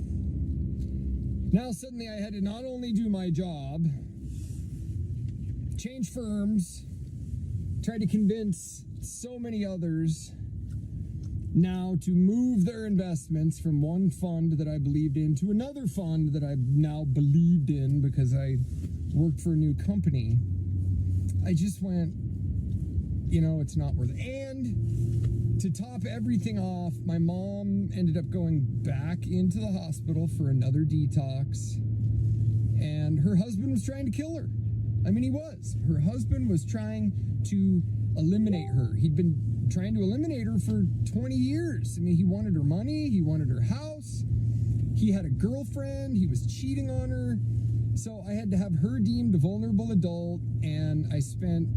Now suddenly I had to not only do my job, change firms, try to convince so many others now to move their investments from one fund that I believed in to another fund that I now believed in because I worked for a new company. I just went, it's not worth it. And to top everything off, my mom ended up going back into the hospital for another detox, and her husband was trying to kill her. I mean, he was. Her husband was trying to eliminate her. He'd been trying to eliminate her for 20 years. I mean, he wanted her money. He wanted her house. He had a girlfriend. He was cheating on her. So I had to have her deemed a vulnerable adult, and I spent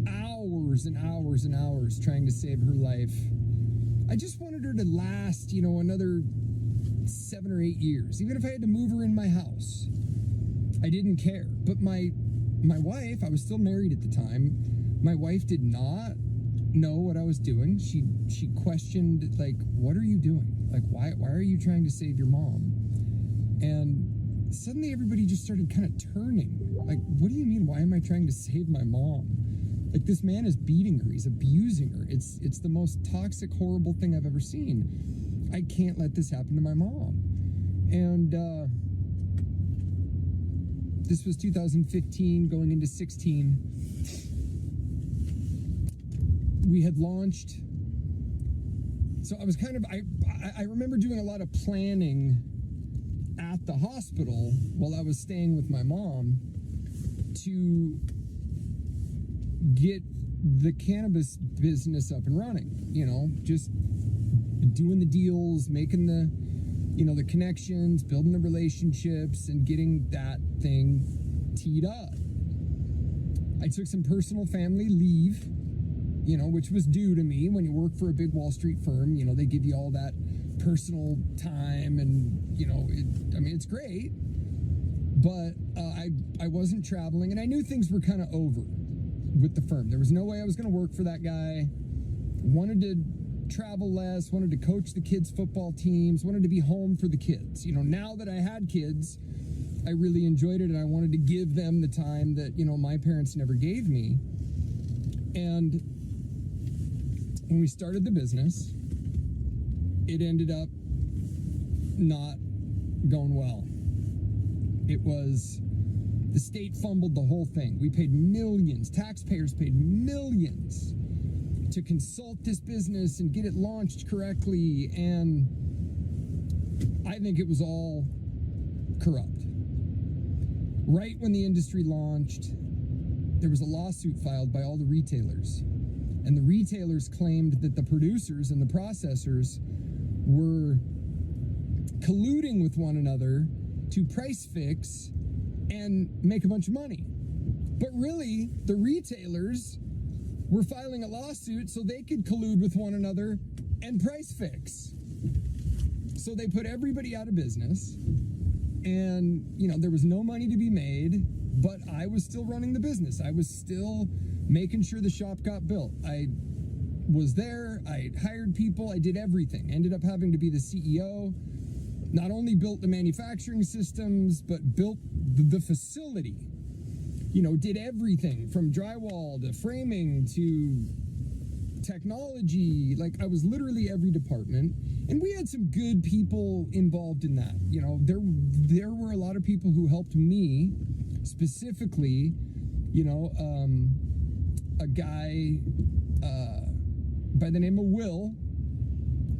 hours and hours and hours trying to save her life. I just wanted her to last, another 7 or 8 years. Even if I had to move her in my house, I didn't care. But my wife, I was still married at the time, my wife did not know what I was doing. She questioned, like, what are you doing? Like, why are you trying to save your mom? And suddenly everybody just started kind of turning. Like, what do you mean? Why am I trying to save my mom? Like, this man is beating her. He's abusing her. It's the most toxic, horrible thing I've ever seen. I can't let this happen to my mom. And this was 2015, going into 16. We had launched. So I was I remember doing a lot of planning at the hospital while I was staying with my mom to get the cannabis business up and running, just doing the deals, making the connections, building the relationships, and getting that thing teed up. I took some personal family leave, which was due to me. When you work for a big Wall Street firm, they give you all that personal time, and it's great, but I wasn't traveling, and I knew things were kind of over with the firm. There was no way I was going to work for that guy. Wanted to travel less, wanted to coach the kids' football teams, wanted to be home for the kids. Now that I had kids, I really enjoyed it, and I wanted to give them the time that, my parents never gave me. And when we started the business, it ended up not going well. The state fumbled the whole thing. We paid millions, taxpayers paid millions to consult this business and get it launched correctly, and I think it was all corrupt. Right when the industry launched, there was a lawsuit filed by all the retailers, and the retailers claimed that the producers and the processors were colluding with one another to price fix and make a bunch of money. But really, the retailers were filing a lawsuit so they could collude with one another and price fix. So they put everybody out of business, and there was no money to be made, but I was still running the business. I was still making sure the shop got built. I was there, I hired people, I did everything. Ended up having to be the CEO. Not only built the manufacturing systems, but built the facility. Did everything from drywall to framing to technology. Like, I was literally every department, and we had some good people involved in that. There were a lot of people who helped me, specifically, a guy by the name of Will.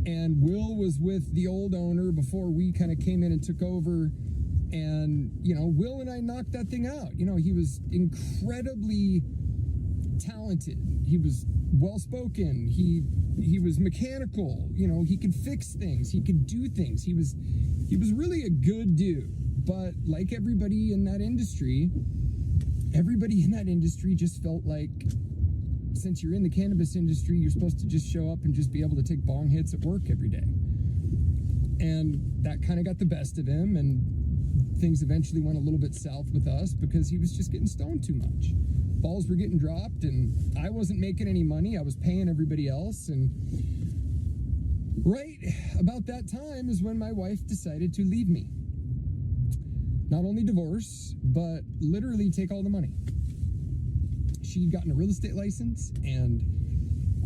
And Will was with the old owner before we kind of came in and took over. And, Will and I knocked that thing out. He was incredibly talented. He was well-spoken. He was mechanical. He could fix things. He could do things. He was really a good dude. But like everybody in that industry just felt like, since you're in the cannabis industry, you're supposed to just show up and just be able to take bong hits at work every day. And that kind of got the best of him, and things eventually went a little bit south with us because he was just getting stoned too much. balls were getting dropped and I wasn't making any money. I was paying everybody else. And right about that time is when my wife decided to leave me. Not only divorce, but literally take all the money. She'd gotten a real estate license and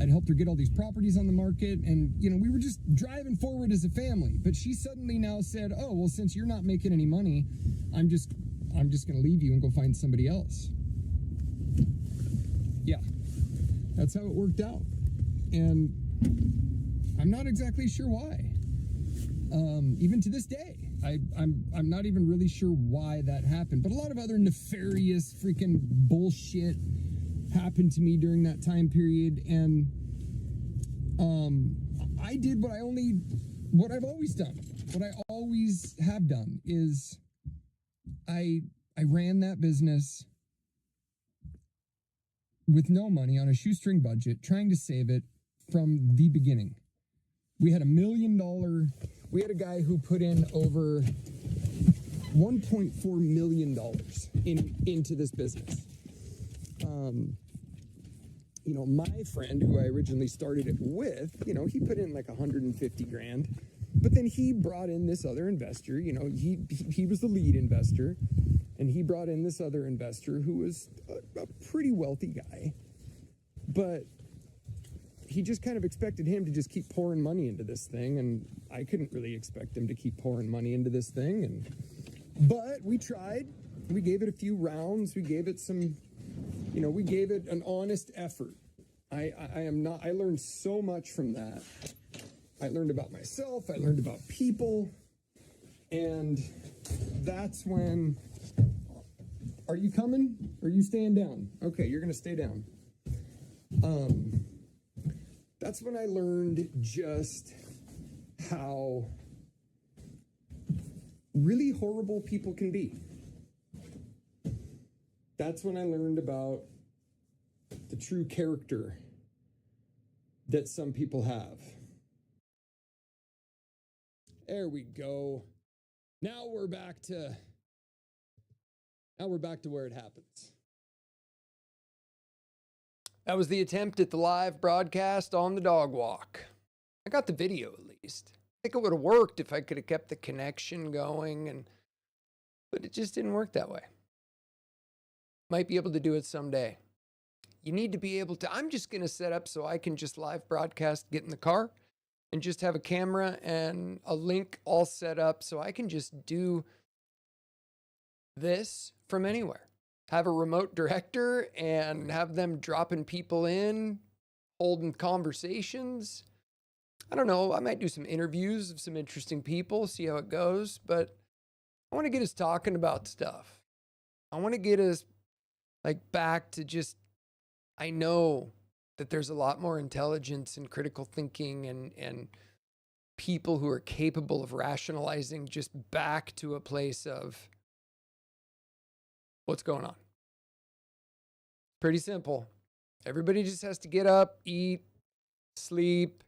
I'd helped her get all these properties on the market, and we were just driving forward as a family. But she suddenly now said, "Oh, well, since you're not making any money, I'm just going to leave you and go find somebody else." Yeah, that's how it worked out, and I'm not exactly sure why. Even to this day, I'm not even really sure why that happened. But a lot of other nefarious freaking bullshit happened to me during that time period, and I did what I've always done. What I always have done is I ran that business with no money on a shoestring budget, trying to save it from the beginning. We had $1 million. We had a guy who put in over $1.4 million into this business. My friend who I originally started it with, he put in like 150 grand, but then he brought in this other investor. He was the lead investor, and he brought in this other investor who was a pretty wealthy guy, but he just kind of expected him to just keep pouring money into this thing, and I couldn't really expect him to keep pouring money into this thing. But we tried. We gave it a few rounds. We gave it some, we gave it an honest effort. I learned so much from that. I learned about myself. I learned about people. And that's when, are you coming? Or are you staying down? Okay, you're going to stay down. That's when I learned just how really horrible people can be. That's when I learned about the true character that some people have. There we go. Now we're back to where it happens. That was the attempt at the live broadcast on the dog walk. I got the video at least. I think it would have worked if I could have kept the connection going, but it just didn't work that way. Might be able to do it someday. You need to be able to, I'm just going to set up so I can just live broadcast, get in the car, and just have a camera and a link all set up so I can just do this from anywhere. Have a remote director and have them dropping people in, holding conversations. I don't know, I might do some interviews of some interesting people, see how it goes, but I want to get us talking about stuff. I want to get us back to just, I know that there's a lot more intelligence and critical thinking and people who are capable of rationalizing just back to a place of what's going on. Pretty simple. Everybody just has to get up, eat, sleep,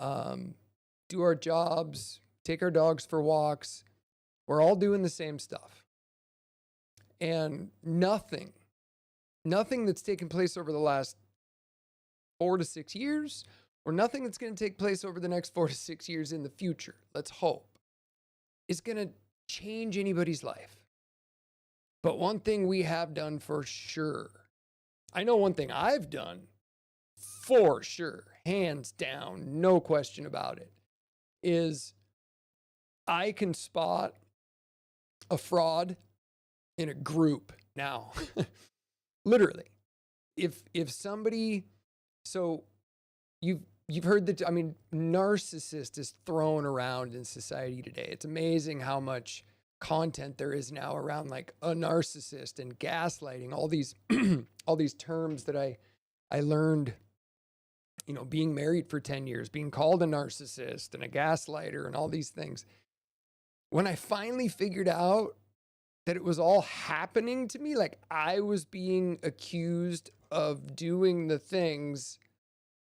do our jobs, take our dogs for walks. We're all doing the same stuff. And nothing that's taken place over the last 4 to 6 years, or nothing that's going to take place over the next 4 to 6 years in the future, let's hope, is going to change anybody's life. But one thing we have done for sure, I know one thing I've done for sure, hands down, no question about it, is I can spot a fraud in a group now. Literally. If somebody, so you've heard that, narcissist is thrown around in society today. It's amazing how much content there is now around like a narcissist and gaslighting, all these all these terms that I learned, being married for 10 years, being called a narcissist and a gaslighter and all these things. When I finally figured out that it was all happening to me, like I was being accused of doing the things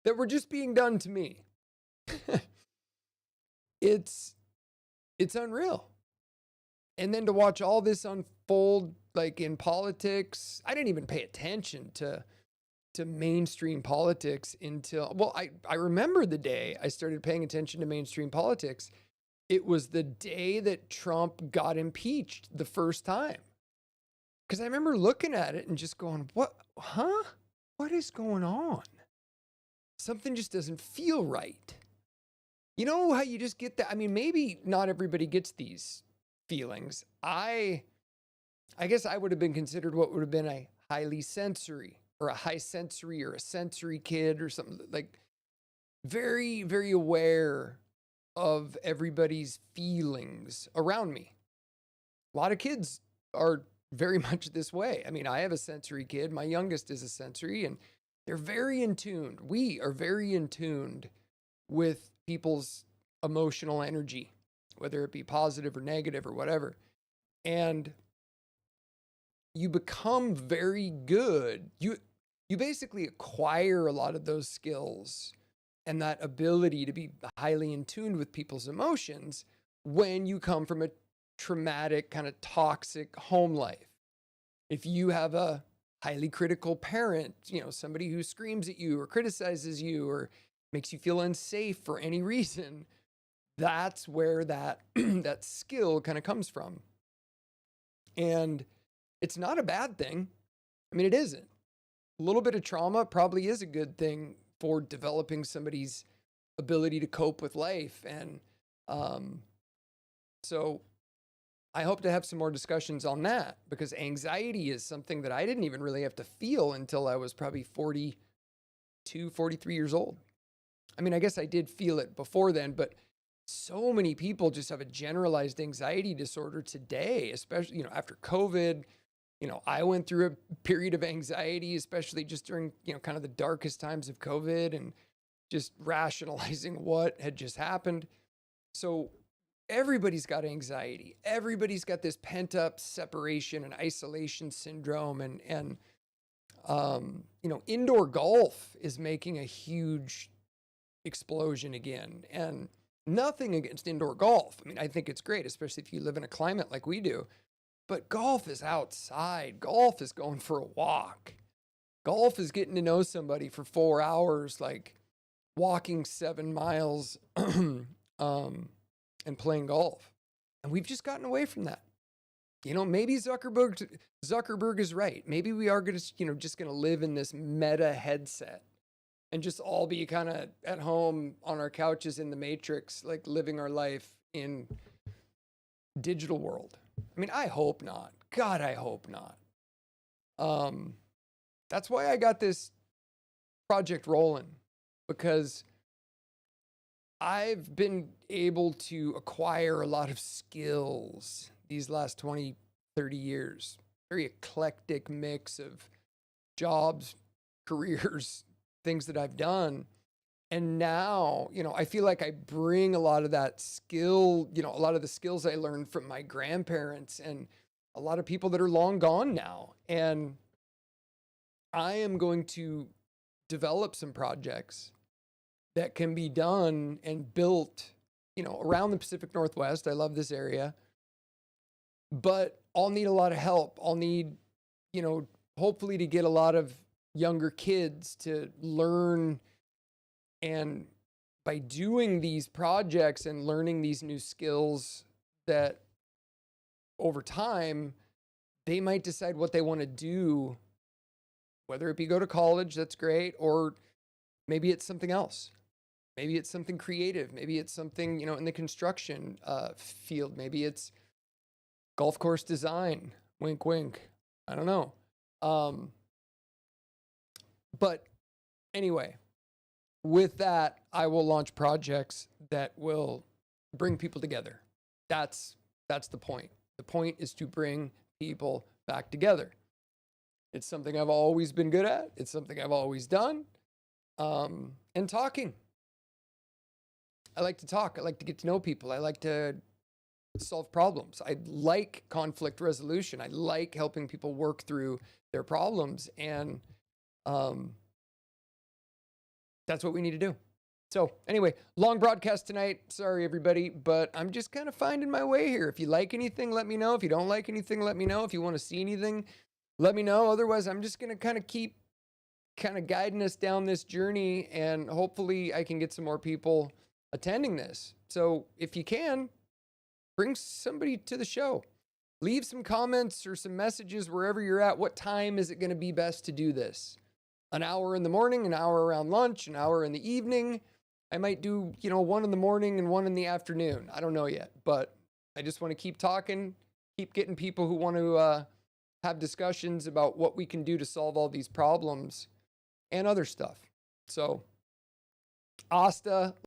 that were just being done to me. It's unreal. And then to watch all this unfold like in politics. I didn't even pay attention to mainstream politics until, well, I remember the day I started paying attention to mainstream politics. It was the day that Trump got impeached the first time. Because I remember looking at it and just going, what, huh? What is going on? Something just doesn't feel right. You know how you just get that? I mean, maybe not everybody gets these feelings. I guess I would have been considered what would have been a highly sensory or a high sensory or a sensory kid or something, like very, very aware of everybody's feelings around me. A lot of kids are very much this way. I mean, I have a sensory kid. My youngest is a sensory, and they're very in tune. We are very in tuned with people's emotional energy, whether it be positive or negative or whatever. And you become very good. You basically acquire a lot of those skills and that ability to be highly in tune with people's emotions when you come from a traumatic, kind of toxic home life. If you have a highly critical parent, you know, somebody who screams at you or criticizes you or makes you feel unsafe for any reason, that's where that that skill kind of comes from. And it's not a bad thing. I mean, it isn't. A little bit of trauma probably is a good thing for developing somebody's ability to cope with life. And so I hope to have some more discussions on that, because anxiety is something that I didn't even really have to feel until I was probably 42, 43 years old. I mean, I guess I did feel it before then, but so many people just have a generalized anxiety disorder today, especially, you know, after COVID. You know, I went through a period of anxiety, especially just during, you know, kind of the darkest times of COVID and just rationalizing what had just happened. So everybody's got anxiety. Everybody's got this pent up separation and isolation syndrome. And you know, indoor golf is making a huge explosion again. And nothing against indoor golf. I mean, I think it's great, especially if you live in a climate like we do. But golf is outside. Golf is going for a walk. Golf is getting to know somebody for 4 hours, like walking 7 miles and playing golf. And we've just gotten away from that. You know, maybe Zuckerberg is right. Maybe we are going to, you know, just going to live in this meta headset and just all be kind of at home on our couches in the Matrix, like living our life in digital world. I mean, I hope not. God, I hope not. That's why I got this project rolling, because I've been able to acquire a lot of skills these last 20, 30 years. Very eclectic mix of jobs, careers, things that I've done. And now, you know, I feel like I bring a lot of that skill, you know, a lot of the skills I learned from my grandparents and a lot of people that are long gone now. And I am going to develop some projects that can be done and built, you know, around the Pacific Northwest. I love this area, but I'll need a lot of help. I'll need, you know, hopefully to get a lot of younger kids to learn. And by doing these projects and learning these new skills, that over time, they might decide what they want to do, whether it be go to college, that's great, or maybe it's something else. Maybe it's something creative. Maybe it's something, you know, in the construction field. Maybe it's golf course design. Wink, wink. I don't know. But anyway, with that, I will launch projects that will bring people together. That's the point. The point is to bring people back together. It's something I've always been good at. It's something I've always done. And talking. I like to talk. I like to get to know people. I like to solve problems. I like conflict resolution. I like helping people work through their problems. And that's what we need to do. So anyway, long broadcast tonight. Sorry, everybody, but I'm just kind of finding my way here. If you like anything, let me know. If you don't like anything, let me know. If you want to see anything, let me know. Otherwise, I'm just going to kind of keep guiding us down this journey, and hopefully I can get some more people attending this. So if you can, bring somebody to the show. Leave some comments or some messages wherever you're at. What time is it going to be best to do this? An hour in the morning, an hour around lunch, an hour in the evening. I might do, 1 in the morning and 1 in the afternoon. I don't know yet, but I just want to keep talking, keep getting people who want to have discussions about what we can do to solve all these problems and other stuff. So, Asta,